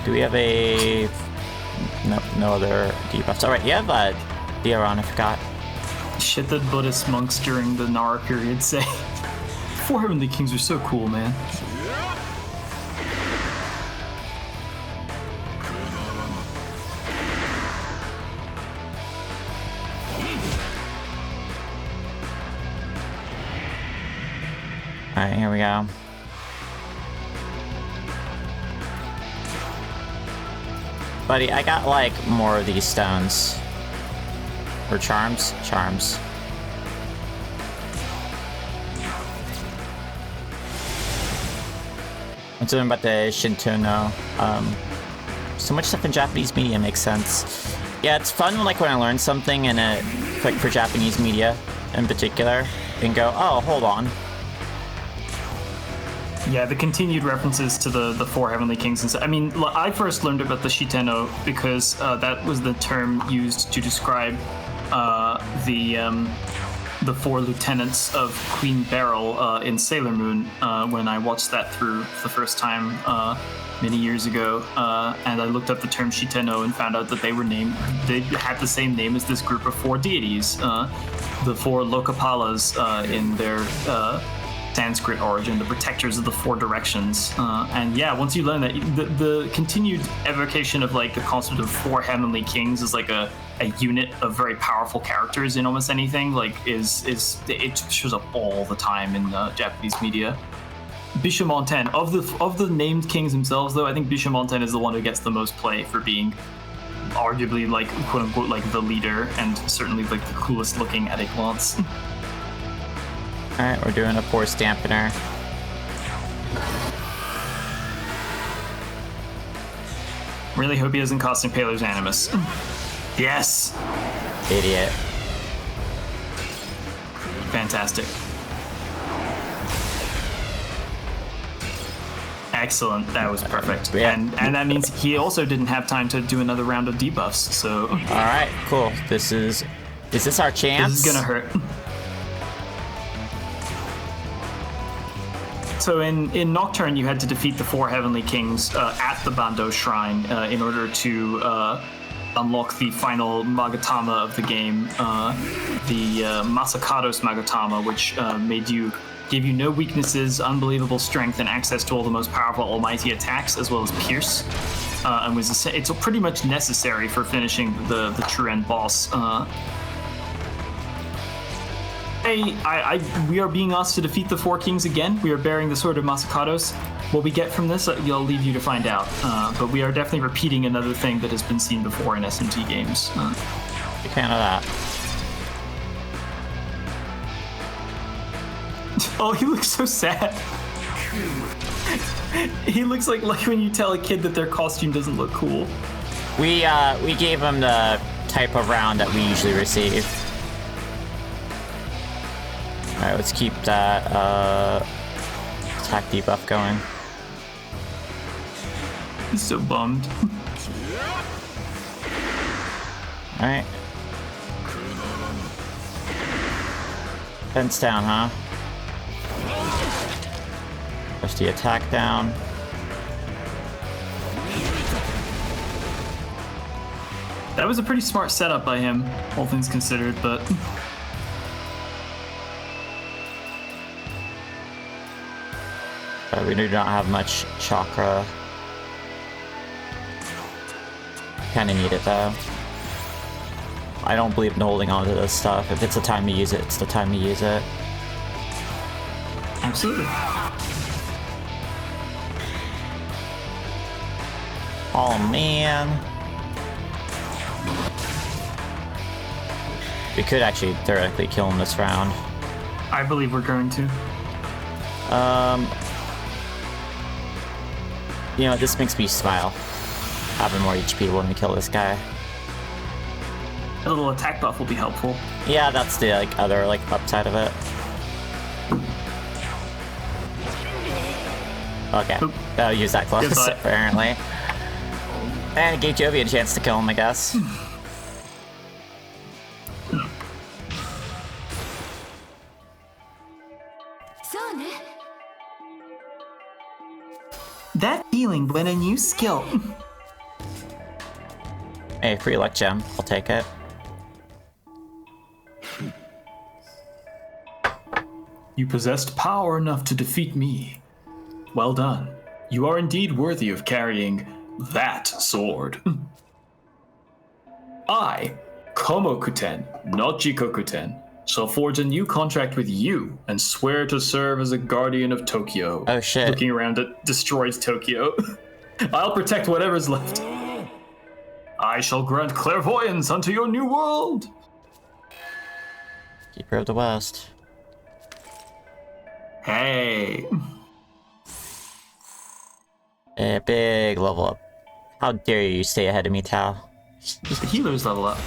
Do we have a... No other debuffs. Alright, you have Theron, I forgot. Shit that Buddhist monks during the Nara period say. 4 Heavenly Kings are so cool, man. Alright, here we go. Buddy, I got like more of these stones. Or charms? Charms. What's something about the Shintono? So much stuff in Japanese media makes sense. Yeah, it's fun like when I learn something and like for Japanese media in particular, and go, oh, hold on. Yeah, the continued references to the 4 Heavenly Kings and stuff. I mean, I first learned about the Shiteno because that was the term used to describe the 4 lieutenants of Queen Beryl in Sailor Moon when I watched that through the first time many years ago, and I looked up the term Shiteno and found out that they had the same name as this group of 4 deities, the 4 Lokapalas in their Sanskrit origin, the protectors of the 4 directions. And yeah, once you learn that, the continued evocation of like the concept of 4 Heavenly Kings is like a unit of very powerful characters in almost anything, like it shows up all the time in Japanese media. Bishamonten, of the named kings themselves though, I think Bishamonten is the one who gets the most play for being arguably like quote unquote like the leader and certainly like the coolest looking at a glance. Alright, we're doing a force dampener. Really hope he doesn't cost Impaler's Animus. Yes! Idiot. Fantastic. Excellent, that was perfect. Yeah. And that means he also didn't have time to do another round of debuffs, so... Alright, cool. Is this our chance? This is gonna hurt. So in Nocturne, you had to defeat the 4 Heavenly Kings at the Bando Shrine in order to unlock the final Magatama of the game, the Masakados Magatama, which gave you no weaknesses, unbelievable strength, and access to all the most powerful almighty attacks, as well as Pierce. And it's pretty much necessary for finishing the true end boss. We are being asked to defeat the 4 kings again. We are bearing the sword of Masakados. What we get from this, I'll leave you to find out. But we are definitely repeating another thing that has been seen before in SMT games. Big fan of that. Oh, he looks so sad. He looks like when you tell a kid that their costume doesn't look cool. We gave him the type of round that we usually receive. Alright, let's keep that attack debuff going. He's so bummed. Alright. Fence down, huh? Push the attack down. That was a pretty smart setup by him, all things considered, but... We do not have much chakra. Kinda need it though. I don't believe in holding on to this stuff. If it's the time to use it, it's the time to use it. Absolutely. Oh man. We could actually theoretically kill him this round. I believe we're going to. You know, this makes me smile. Having more HP when we kill this guy. A little attack buff will be helpful. Yeah, that's the other upside of it. Okay, I'll use that close apparently. And it gave Jovi a chance to kill him, I guess. That feeling when a new skill. Hey, free luck gem. I'll take it. You possessed power enough to defeat me. Well done. You are indeed worthy of carrying that sword. I, Komokuten, not Jikokuten, shall forge a new contract with you and swear to serve as a guardian of Tokyo. Oh shit. Looking around, it destroys Tokyo. I'll protect whatever's left. I shall grant clairvoyance unto your new world. Keeper of the West. Hey. A big level up. How dare you stay ahead of me, Tao? The healers level up.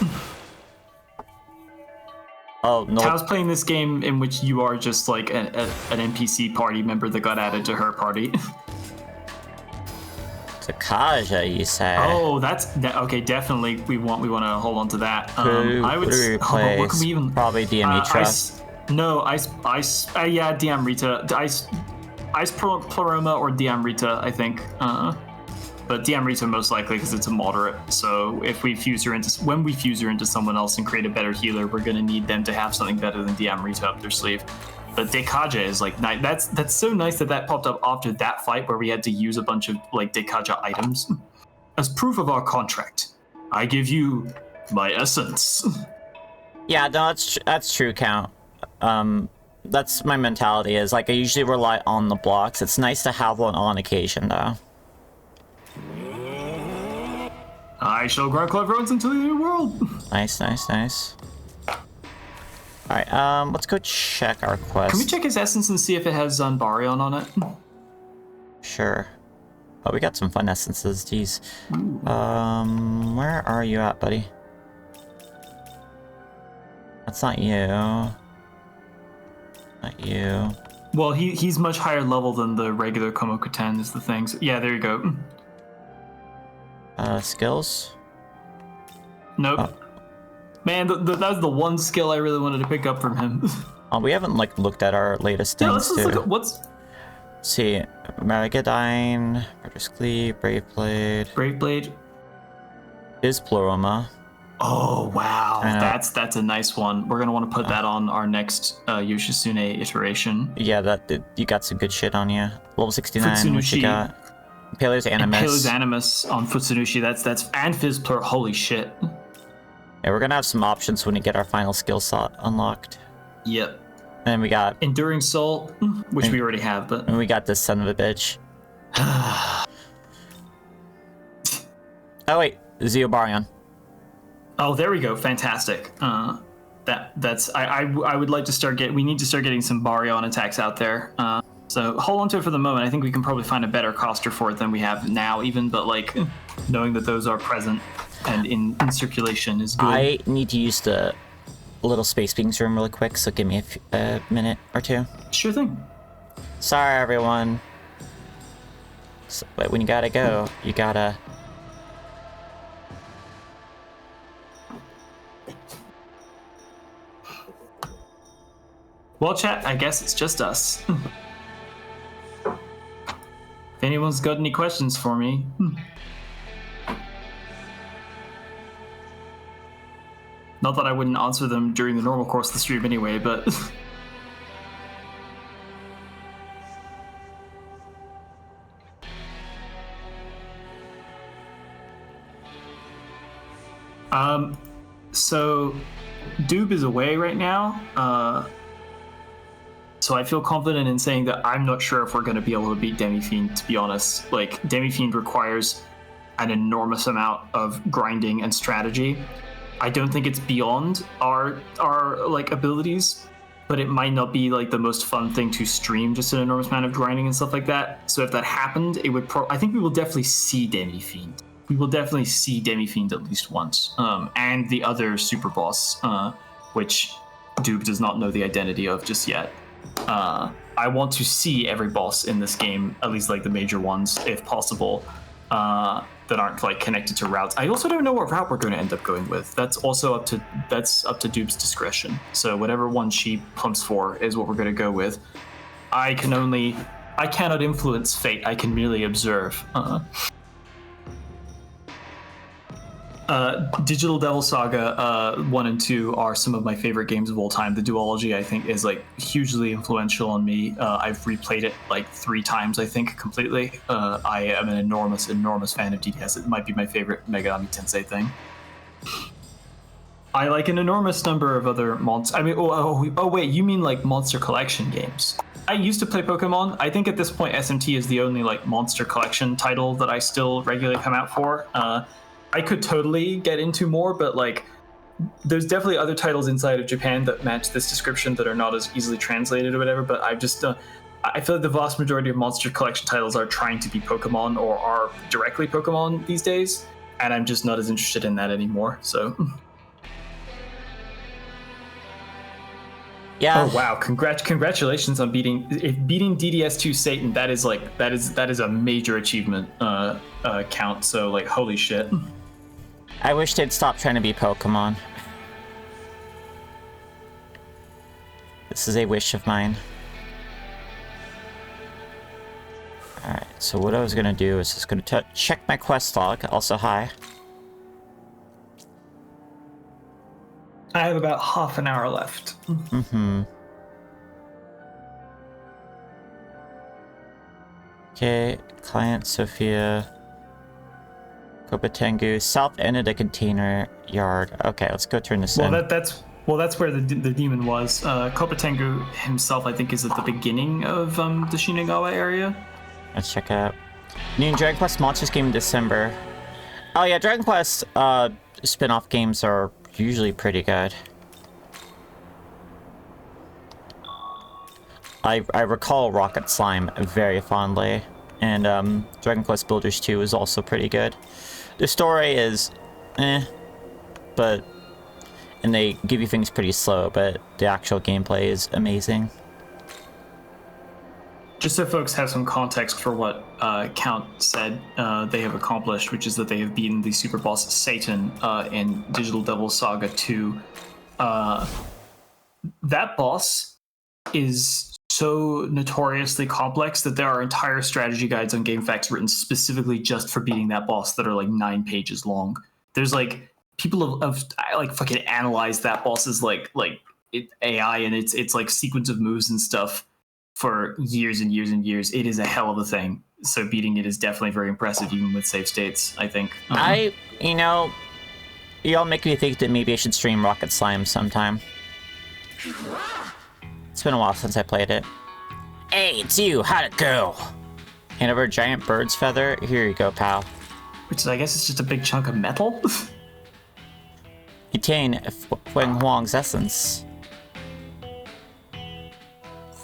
Oh, no. Tao's playing this game in which you are just like an NPC party member that got added to her party. Takaja, you say? Oh, okay. Definitely, we want to hold on to that. I would. Who do we replace? What can we even? Probably Diamitra. Yeah, Diamrita. Ice Pleroma or Diamrita, I think. But Diamrita most likely because it's a moderate. So if we fuse her into someone else and create a better healer, we're gonna need them to have something better than Diamrita up their sleeve. But Dekaja is like that's so nice that popped up after that fight where we had to use a bunch of like Dekaja items as proof of our contract. I give you my essence. Yeah, no, that's true, Count. That's my mentality. Is like I usually rely on the blocks. It's nice to have one on occasion, though. I shall grant clairvoyance into the new world. Nice. Alright, let's go check our quest. Can we check his essence and see if it has Baryon on it? Sure. Oh, we got some fun essences, geez. Where are you at, buddy? That's not you. Not you. Well, he's much higher level than the regular Komokuten is the thing. So, yeah, there you go. Skills? Nope. Oh. Man, that's the one skill I really wanted to pick up from him. Oh, we haven't looked at our latest things. Yeah, let's look at Let's see. Marigadine, British Cleave, Brave Blade. Is Pleroma. Oh wow, that's a nice one. We're gonna want to put that on our next Yoshitsune iteration. Yeah, you got some good shit on you. Level 69. Futsunushi. What you got? Paler's Animus. Paler's Animus on Futsunushi. That's and Fizzplur. Holy shit. Yeah, we're gonna have some options when we get our final skill slot unlocked. Yep. And we got Enduring Soul, which we already have, but and we got this son of a bitch. Oh wait, Zeobarion. Oh, there we go. Fantastic. That's I would like to start we need to start getting some Baryon attacks out there. So hold on to it for the moment. I think we can probably find a better coster for it than we have now, even. But like knowing that those are present and in circulation is good. I need to use the little space beings room really quick, so give me a minute or two. Sure thing. Sorry, everyone. So, but when you gotta go, you gotta. Well, chat, I guess it's just us. If anyone's got any questions for me. Not that I wouldn't answer them during the normal course of the stream anyway, but... So, Doob is away right now. So so I feel confident in saying that I'm not sure if we're going to be able to beat Demi-Fiend, to be honest. Like, Demi-Fiend requires an enormous amount of grinding and strategy. I don't think it's beyond our like abilities, but it might not be like the most fun thing to stream, just an enormous amount of grinding and stuff like that. So if that happened, it would I think we will definitely see Demi-Fiend. We will definitely see Demi-Fiend at least once, and the other super boss, which Doob does not know the identity of just yet. I want to see every boss in this game, at least like the major ones, if possible, that aren't like connected to routes. I also don't know what route we're going to end up going with. That's also up to Doob's discretion. So whatever one she pumps for is what we're going to go with. I cannot influence fate. I can merely observe. Digital Devil Saga 1 and 2 are some of my favorite games of all time. The duology, I think, is like hugely influential on me. I've replayed it like 3 times, I think, completely. I am an enormous fan of DDS. It might be my favorite Megami Tensei thing. I like an enormous number of other monsters. I mean, wait, you mean like Monster Collection games? I used to play Pokemon. I think at this point, SMT is the only like Monster Collection title that I still regularly come out for. I could totally get into more, but like, there's definitely other titles inside of Japan that match this description that are not as easily translated or whatever. But I've just, I feel like the vast majority of Monster Collection titles are trying to be Pokemon or are directly Pokemon these days, and I'm just not as interested in that anymore. So. Yeah. Oh wow! Congratulations on beating DDS2 Satan. That is a major achievement count. So like, holy shit. I wish they'd stop trying to be Pokemon. This is a wish of mine. Alright, so what I was gonna do is just gonna check my quest log. Also, hi. I have about half an hour left. Mm-hmm. Okay, client Sophia. Kopatengu, south end of the container yard. Okay, let's go turn this in. That's where the demon was. Kopatengu himself, I think, is at the beginning of the Shinagawa area. Let's check out. New Dragon Quest Monsters game in December. Oh yeah, Dragon Quest spin-off games are usually pretty good. I recall Rocket Slime very fondly, and Dragon Quest Builders 2 is also pretty good. The story is but and they give you things pretty slow, but the actual gameplay is amazing. Just so folks have some context for what Count said they have accomplished, which is that they have beaten the super boss Satan in Digital Devil Saga 2. That boss is so notoriously complex that there are entire strategy guides on GameFAQs written specifically just for beating that boss that are like 9 pages long. There's like people have like fucking analyzed that boss's like AI and its like sequence of moves and stuff for years and years and years. It is a hell of a thing. So beating it is definitely very impressive, even with save states, I think. You all make me think that maybe I should stream Rocket Slime sometime. It's been a while since I played it. Hey, it's you! How'd it go? Hand over a giant bird's feather? Here you go, pal. Which is, I guess it's just a big chunk of metal? Contain Feng Huang's essence.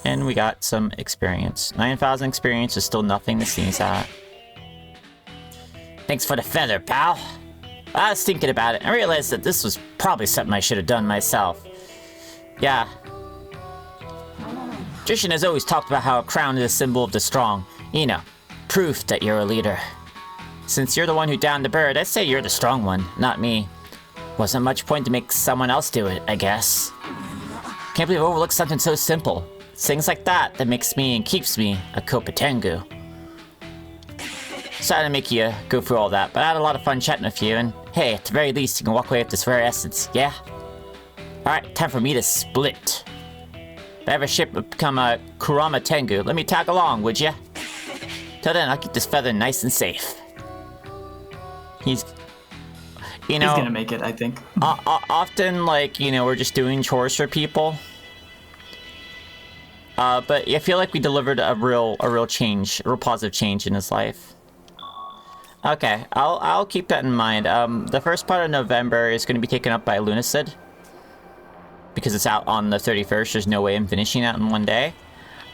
And we got some experience. 9,000 experience is still nothing to sneeze at. Thanks for the feather, pal. I was thinking about it and realized that this was probably something I should have done myself. Yeah. Tradition has always talked about how a crown is a symbol of the strong. You know, proof that you're a leader. Since you're the one who downed the bird, I'd say you're the strong one, not me. Wasn't much point to make someone else do it, I guess. Can't believe I overlooked something so simple. It's things like that makes me and keeps me a Kopatengu. Sorry to make you go through all that, but I had a lot of fun chatting with you, and hey, at the very least, you can walk away with this rare essence, yeah? Alright, time for me to split. If I ever ship become a Kurama Tengu, let me tag along, would ya? Till then, I'll keep this feather nice and safe. He's gonna make it, I think. Often, like, we're just doing chores for people. But I feel like we delivered a real change, a real positive change in his life. Okay, I'll keep that in mind. The first part of November is going to be taken up by Lunacid. Because it's out on the 31st, there's no way I'm finishing that in one day.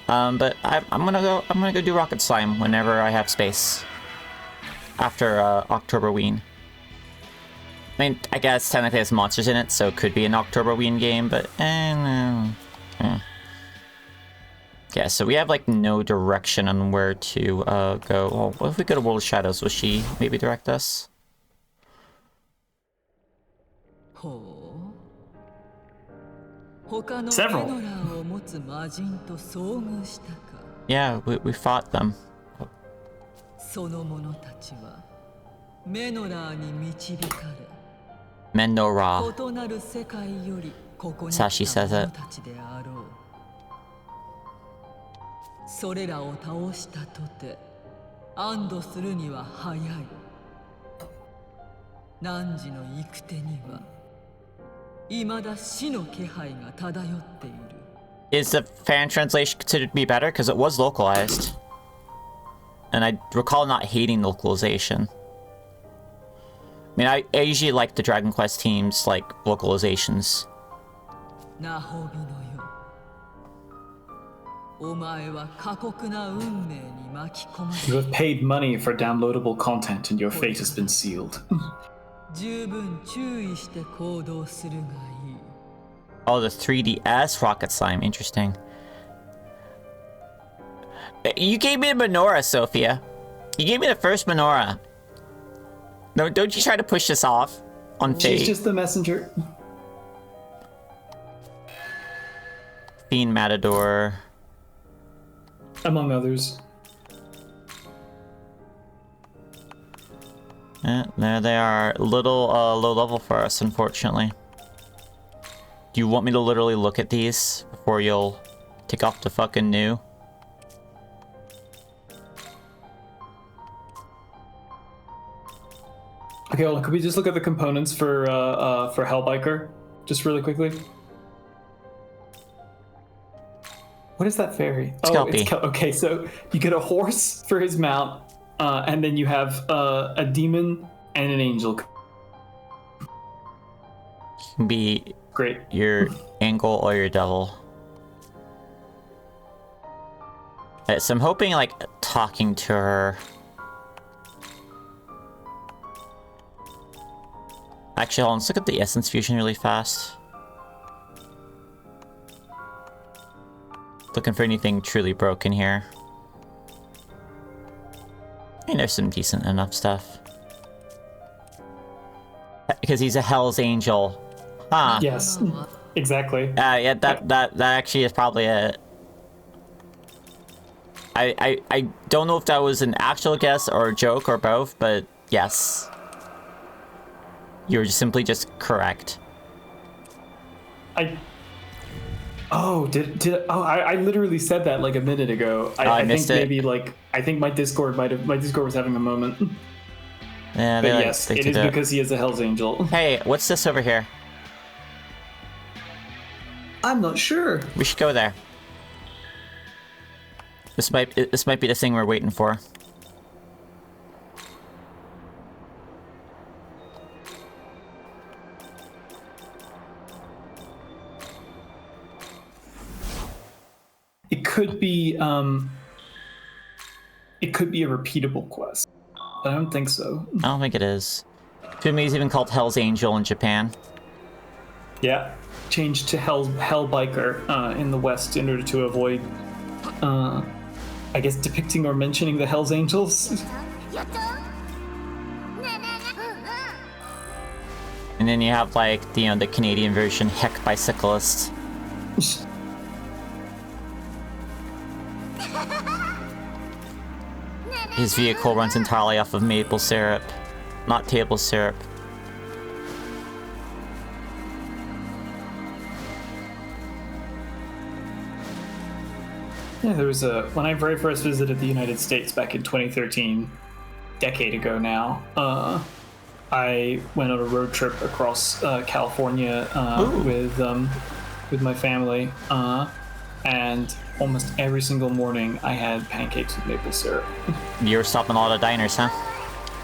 But I'm gonna go do Rocket Slime whenever I have space. After Octoberween. I mean, I guess technically there's monsters in it, so it could be an Octoberween game, but no. Yeah, so we have like no direction on where to go. Oh, what if we go to World of Shadows? Will she maybe direct us? Several. Yeah, we fought them. Menora. That's how she says it. それらを倒したとて安堵するには早い。汝の行く手には未だ死の気配が漂っている。Is the fan translation considered to be better? Because it was localized. And I recall not hating localization. I mean, I usually like the Dragon Quest teams, like, localizations. ナホビのよ。お前は過酷な運命に巻き込まれ。You have paid money for downloadable content and your fate has been sealed. 十分注意して行動するがいい。Oh, the 3DS Rocket Slime. Interesting. You gave me a menorah, Sophia. You gave me the first menorah. No, don't you try to push this off on Fate. She's just the messenger. Fiend Matador. Among others. There they are. A little low level for us, unfortunately. Do you want me to literally look at these before you'll take off to fucking new? Okay, well, could we just look at the components for Hellbiker, just really quickly? What is that fairy? Scalpy. Okay, so you get a horse for his mount, and then you have a demon and an angel. Can be Great. your angle or your devil. So I'm hoping, like, talking to her. Actually, hold on, let's look at the Essence Fusion really fast. Looking for anything truly broken here. I mean, there's some decent enough stuff. Because he's a Hell's Angel. Huh. Yes, exactly. Yeah, that actually is probably it. I don't know if that was an actual guess or a joke or both, but yes. You're simply just correct. I literally said that like a minute ago. I missed think it. Maybe like I think my Discord was having a moment. Yeah, But yes, it is because he is a Hell's Angel. Hey, what's this over here? I'm not sure. We should go there. This might be the thing we're waiting for. It could be a repeatable quest. But I don't think so. I don't think it is. Fumi is even called Hell's Angel in Japan. Yeah, changed to Hellbiker in the West in order to avoid, I guess, depicting or mentioning the Hell's Angels. And then you have, like, the Canadian version, Heck Bicyclist. His vehicle runs entirely off of maple syrup, not table syrup. Yeah, there was when I very first visited the United States back in 2013, decade ago now, I went on a road trip across California with my family, and almost every single morning I had pancakes with maple syrup. You were stopping a lot of diners, huh?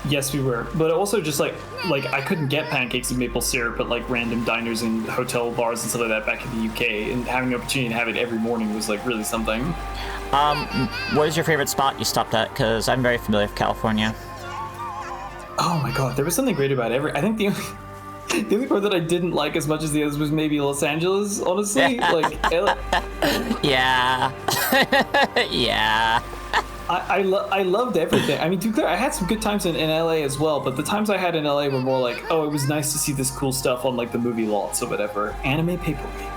Yes, we were, but also just like I couldn't get pancakes with maple syrup at like random diners and hotel bars and stuff like that back in the UK, and having the opportunity to have it every morning was like really something. What is your favorite spot you stopped at? Because I'm very familiar with California. Oh my god, there was something great about I think the only part that I didn't like as much as the others was maybe Los Angeles, honestly. Like, yeah. Yeah. I loved everything. I mean, to be clear, I had some good times in LA as well, but the times I had in LA were more like, oh, it was nice to see this cool stuff on like the movie lots or whatever. Anime paperweight.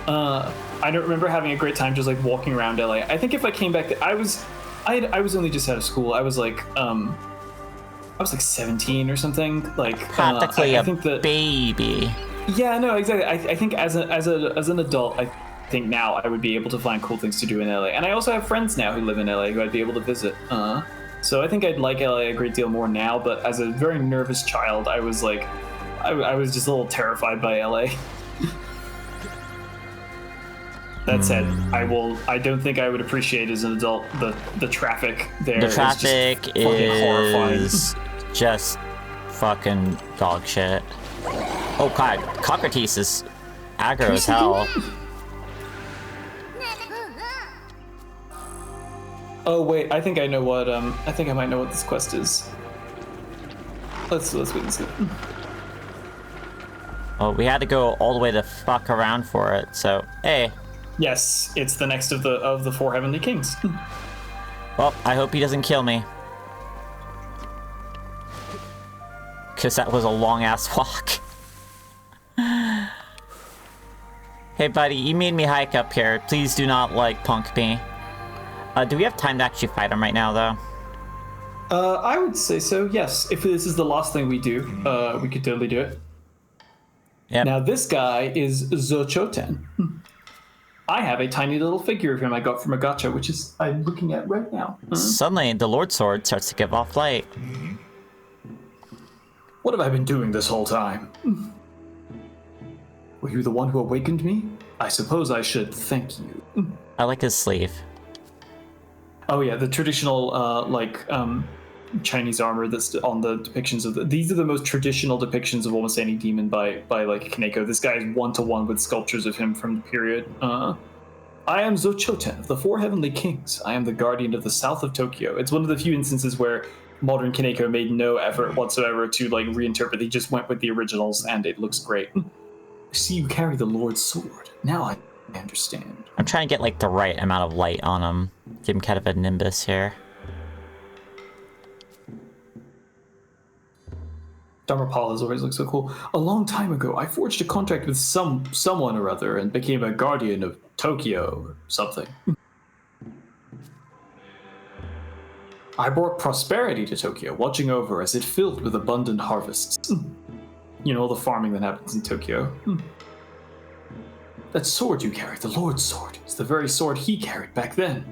I don't remember having a great time just like walking around LA. I think if I came back, I was only just out of school. I was like 17 or something. Like practically I think that, baby. Yeah, no, exactly. I think as an adult, I think now I would be able to find cool things to do in LA. And I also have friends now who live in LA who I'd be able to visit. So I think I'd like LA a great deal more now. But as a very nervous child, I was like, I was just a little terrified by LA. That said, I don't think I would appreciate as an adult the traffic there. The traffic is just fucking horrifying. Just fucking dog shit. Oh god, Cockroaches is aggro as hell. Oh wait, I think I know what I think I might know what this quest is. Let's wait and see. Well, we had to go all the way the fuck around for it, so hey. Yes, it's the next of the four heavenly kings. Well, I hope he doesn't kill me. Cause that was a long ass walk. Hey buddy, you made me hike up here. Please do not like punk me. Do we have time to actually fight him right now though? I would say so, yes. If this is the last thing we do, we could totally do it. Yep. Now this guy is Zochoten. I have a tiny little figure of him I got from a gacha, which is I'm looking at right now. Suddenly, the Lord Sword starts to give off light. What have I been doing this whole time? Were you the one who awakened me? I suppose I should thank you. I like his sleeve. Oh yeah, the traditional Chinese armor that's on the depictions of these are the most traditional depictions of almost any demon by like Kaneko. This guy is 1-to-1 with sculptures of him from the period. I am Zochoten of the Four Heavenly Kings. I am the guardian of the south of Tokyo. It's one of the few instances where modern Kaneko made no effort whatsoever to like reinterpret. He just went with the originals and it looks great. I see you carry the Lord's sword. Now I understand. I'm trying to get like the right amount of light on him. Give him kind of a nimbus here. Dharmapalas always look so cool. A long time ago, I forged a contract with someone or other and became a guardian of Tokyo or something. I brought prosperity to Tokyo, watching over as it filled with abundant harvests. You know, all the farming that happens in Tokyo. That sword you carry, the Lord's sword, is the very sword he carried back then.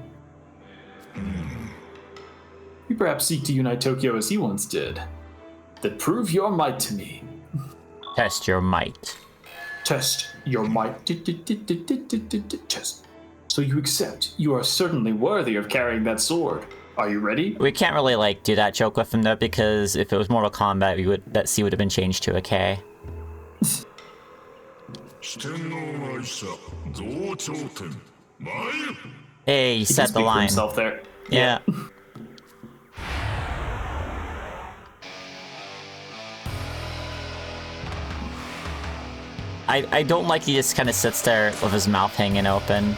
You perhaps seek to unite Tokyo as he once did. Then prove your might to me. Test your might. Test your might. Test. So you accept. You are certainly worthy of carrying that sword. Are you ready? We can't really like do that joke with him though, because if it was Mortal Kombat, that C would have been changed to a K. Hey, you said the line. Himself there. Yeah. I don't like he just kind of sits there with his mouth hanging open.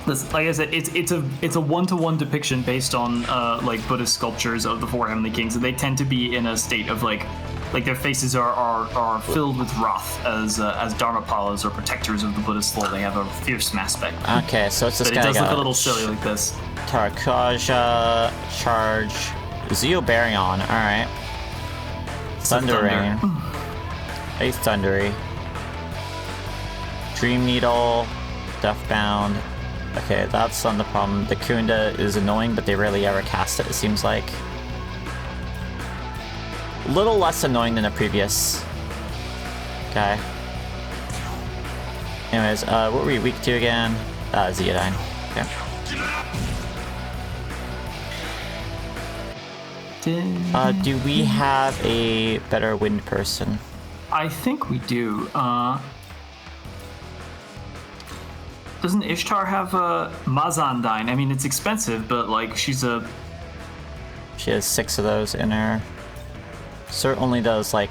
Listen, like I said, it's a 1-to-1 depiction based on like Buddhist sculptures of the Four Heavenly Kings, and they tend to be in a state of like their faces are filled with wrath as Dharmapalas or protectors of the Buddhist law. They have a fearsome aspect. Okay, so it's just but it gonna does look a little silly like this. Tarkaja, charge, Zeobarion. All right. Thundering. Ace Thundery. Dream Needle, Deathbound. Okay, that's not the problem. The Kunda is annoying, but they rarely ever cast it, it seems like. A little less annoying than the previous guy. Anyways, what were we weak to again? Zeodine. Okay. Do we have a better wind person? I think we do. Doesn't Ishtar have a Mazandine? I mean, it's expensive, but like she's a. She has 6 of those in her. Cert only does like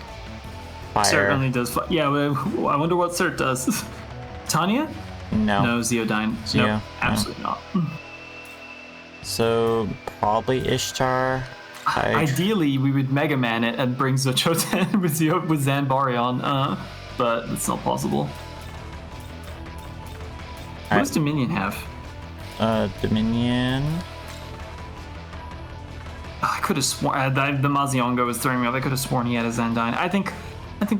fire. Cert only does fire. Yeah, I wonder what Cert does. Tanya? No. No, Zeodine. Zeo, Nope, absolutely not. So probably Ishtar. Ideally, we would Mega Man it and bring Zochoten with Zanbarion, but it's not possible. What does Dominion have? Dominion. I could have sworn the Maziongo was throwing me off. I could have sworn he had a Zandine. I think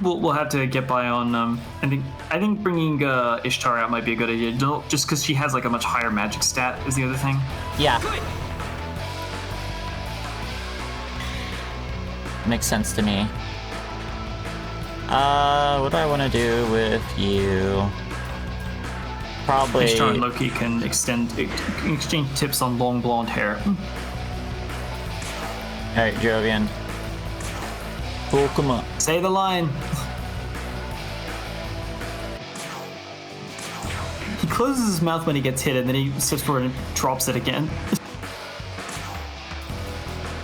we'll have to get by on. I think bringing Ishtar out might be a good idea. Just because she has like a much higher magic stat is the other thing. Yeah. Makes sense to me. What do I want to do with you? Probably. Ishtar and Loki can exchange tips on long blonde hair. Alright, Jovian. Oh, come on. Say the line. He closes his mouth when he gets hit, and then he sits forward and drops it again.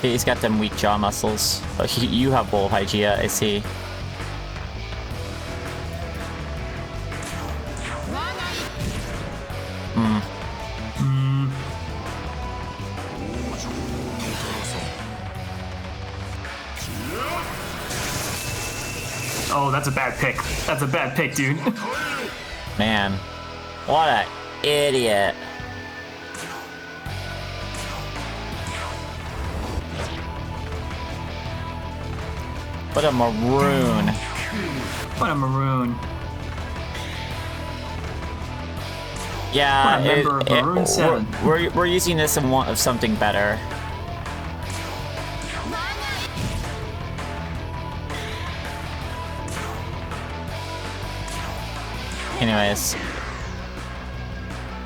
He's got them weak jaw muscles. But you have bull Hygeia, I see. Oh, that's a bad pick. That's a bad pick, dude. Man. What a idiot. What a maroon. What a maroon. Yeah, What a member of Maroon 7. We're using this in want of something better. Anyways,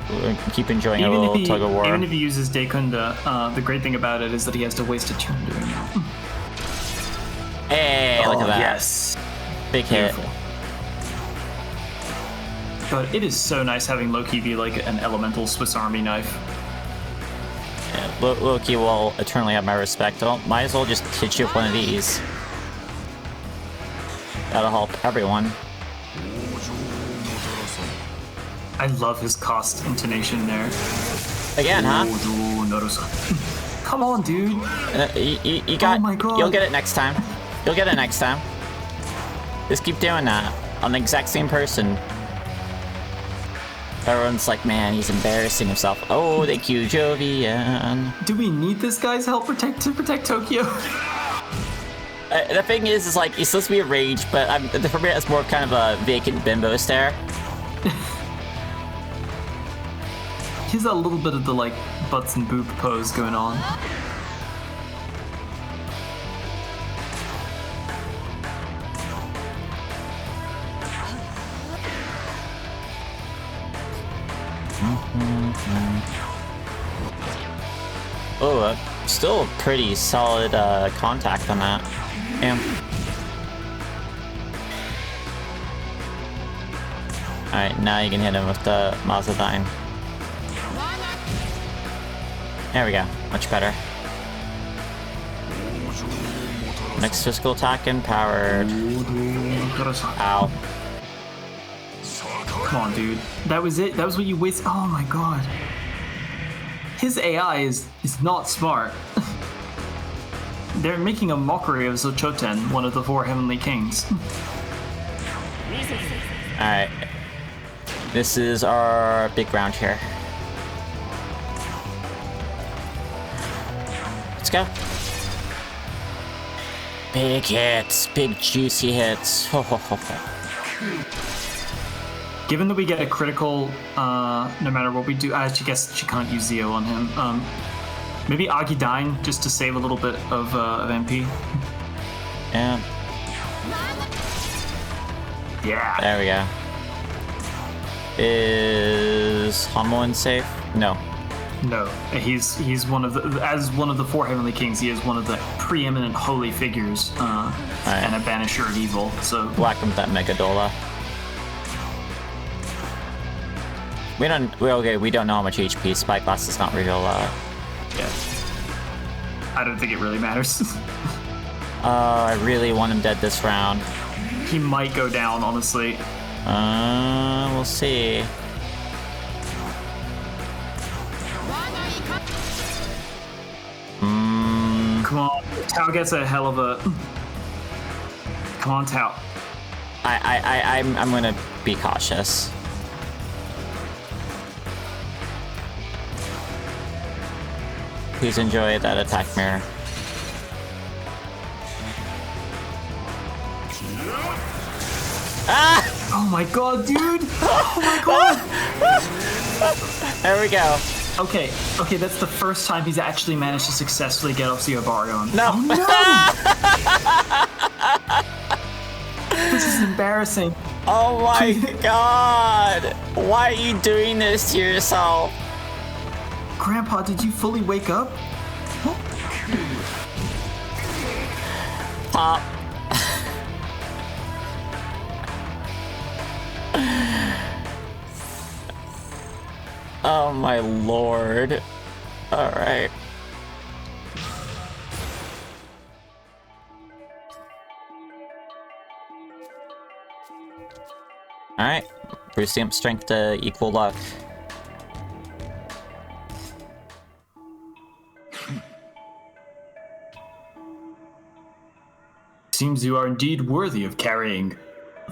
we'll keep enjoying a little tug of war. Even if he uses Dekunda, the great thing about it is that he has to waste a turn doing it. Hey, look at that. Yes. Big hit. Beautiful. But it is so nice having Loki be like an elemental Swiss Army knife. Yeah, Loki will eternally have my respect. Might as well just hit you with one of these. That'll help everyone. I love his cost intonation there. Again, huh? Come on, dude. You got. Oh my God. You'll get it next time. You'll get it next time. Just keep doing that on the exact same person. Everyone's like, man, he's embarrassing himself. Oh, thank you, Jovian. Do we need this guy's help to protect Tokyo? The thing is like, he's supposed to be a rage, but for me, it's more kind of a vacant bimbo stare. He's a little bit of the like butts and boob pose going on. Oh, still pretty solid contact on that. Damn. Alright, now you can hit him with the Mazadine. There we go. Much better. Next physical attack empowered. Ow. Come on, dude. That was it? That was what you wasted? Oh my god. His AI is not smart. They're making a mockery of Zochoten, one of the 4 Heavenly Kings. Alright. This is our big round here. Let's go. Big hits. Big juicy hits. Ho ho ho ho. Given that we get a critical, no matter what we do, I actually guess she can't use Zeo on him. Maybe Agidine, just to save a little bit of MP. Yeah. Yeah. There we go. Is is Hamuin safe? No. No, he's one of the four heavenly kings. He is one of the preeminent holy figures, and a banisher of evil. So whack him with that Megadola. We don't know how much HP. Spyglass is not real. Yeah. I don't think it really matters. I really want him dead this round. He might go down, honestly. We'll see. Come on, Tao gets a hell of a. Come on, Tao. I'm gonna be cautious. Please enjoy that attack mirror. Ah! Oh my god, dude! Oh my god! There we go. Okay, that's the first time he's actually managed to successfully get off Zeobarion. No! Oh, no! This is embarrassing. Oh my god! Why are you doing this to yourself? Grandpa, did you fully wake up? Pop. Oh my lord. Alright. Alright. Boosting up strength to equal luck. Seems you are indeed worthy of carrying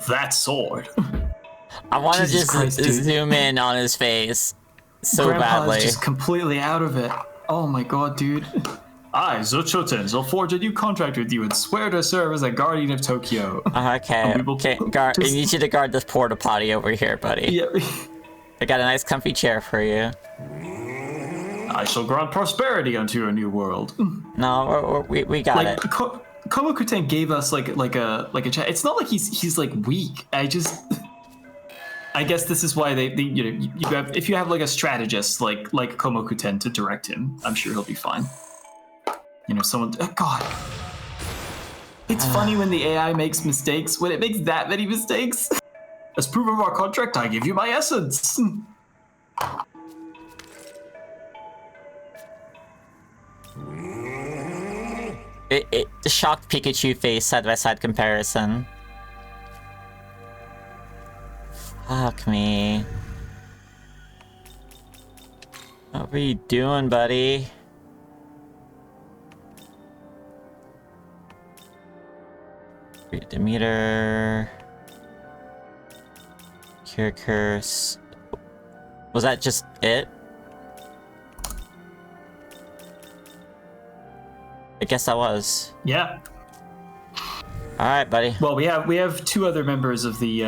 that sword. I want to Jesus just Christ, dude. zoom in on his face so Grandpa badly. is just completely out of it. Oh my god, dude. I, Zochoten, will forge a new contract with you and swear to serve as a guardian of Tokyo. Okay, I need you to guard this porta potty over here, buddy. Yeah. I got a nice comfy chair for you. I shall grant prosperity unto your new world. No, we got it. Komokuten gave us like a chat. It's not like he's like weak. I guess this is why they you have, if you have like a strategist like Komokuten to direct him, I'm sure he'll be fine. You know, someone. Oh God. It's funny when the AI makes mistakes. When it makes that many mistakes. As proof of our contract, I give you my essence. The shocked Pikachu face side-by-side comparison. Fuck me. What are you doing, buddy? Demeter. Cure Curse. Was that just it? I guess that was. Yeah. All right, buddy. Well, we have two other members of the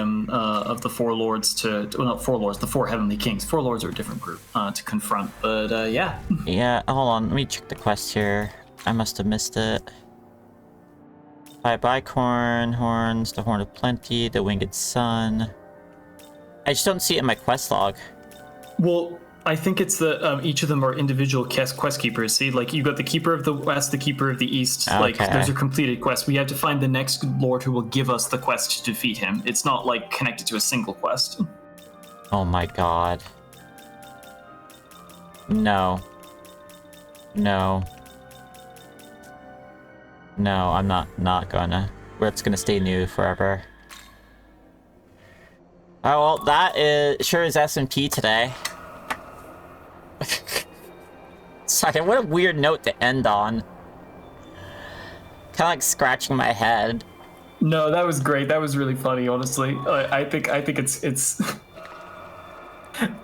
four lords well, not four lords, the four heavenly kings. Four lords are a different group to confront. But yeah. Yeah. Hold on. Let me check the quest here. I must have missed it. Bicorn horns, the Horn of Plenty, the Winged Sun. I just don't see it in my quest log. Well, I think it's the each of them are individual quest keepers. See, like you got the Keeper of the West, the Keeper of the East. Okay. Like those are completed quests. We have to find the next lord who will give us the quest to defeat him. It's not like connected to a single quest. Oh my god. No. No. No, I'm not gonna. It's gonna stay new forever. Oh well, that sure is SMT today. Sorry, what a weird note to end on. Kinda like scratching my head. No, that was great. That was really funny, honestly. I think it's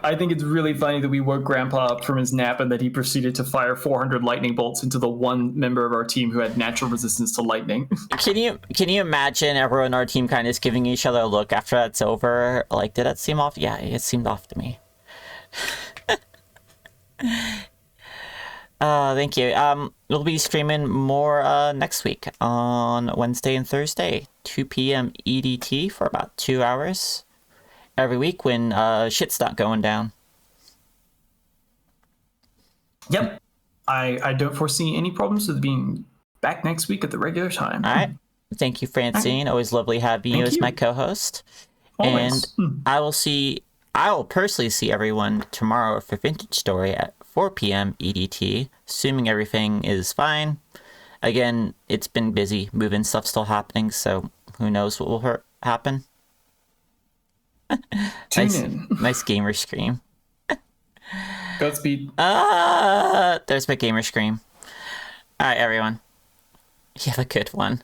I think it's really funny that we woke Grandpa up from his nap and that he proceeded to fire 400 lightning bolts into the one member of our team who had natural resistance to lightning. Can you imagine everyone on our team kind of just giving each other a look after that's over? Like, did that seem off? Yeah, it seemed off to me. Thank you. We'll be streaming more next week on Wednesday and Thursday, 2 p.m. EDT for about 2 hours every week when shit's not going down. Yep. I don't foresee any problems with being back next week at the regular time. All right. Thank you, Francine. Always lovely having you Thank as you. my co-host. Always. And I will personally see everyone tomorrow for Vintage Story at 4 p.m. EDT, assuming everything is fine. Again, it's been busy. Moving stuff's still happening, so who knows what will happen. Tune in. Nice gamer scream. Godspeed. There's my gamer scream. All right, everyone. You have a good one.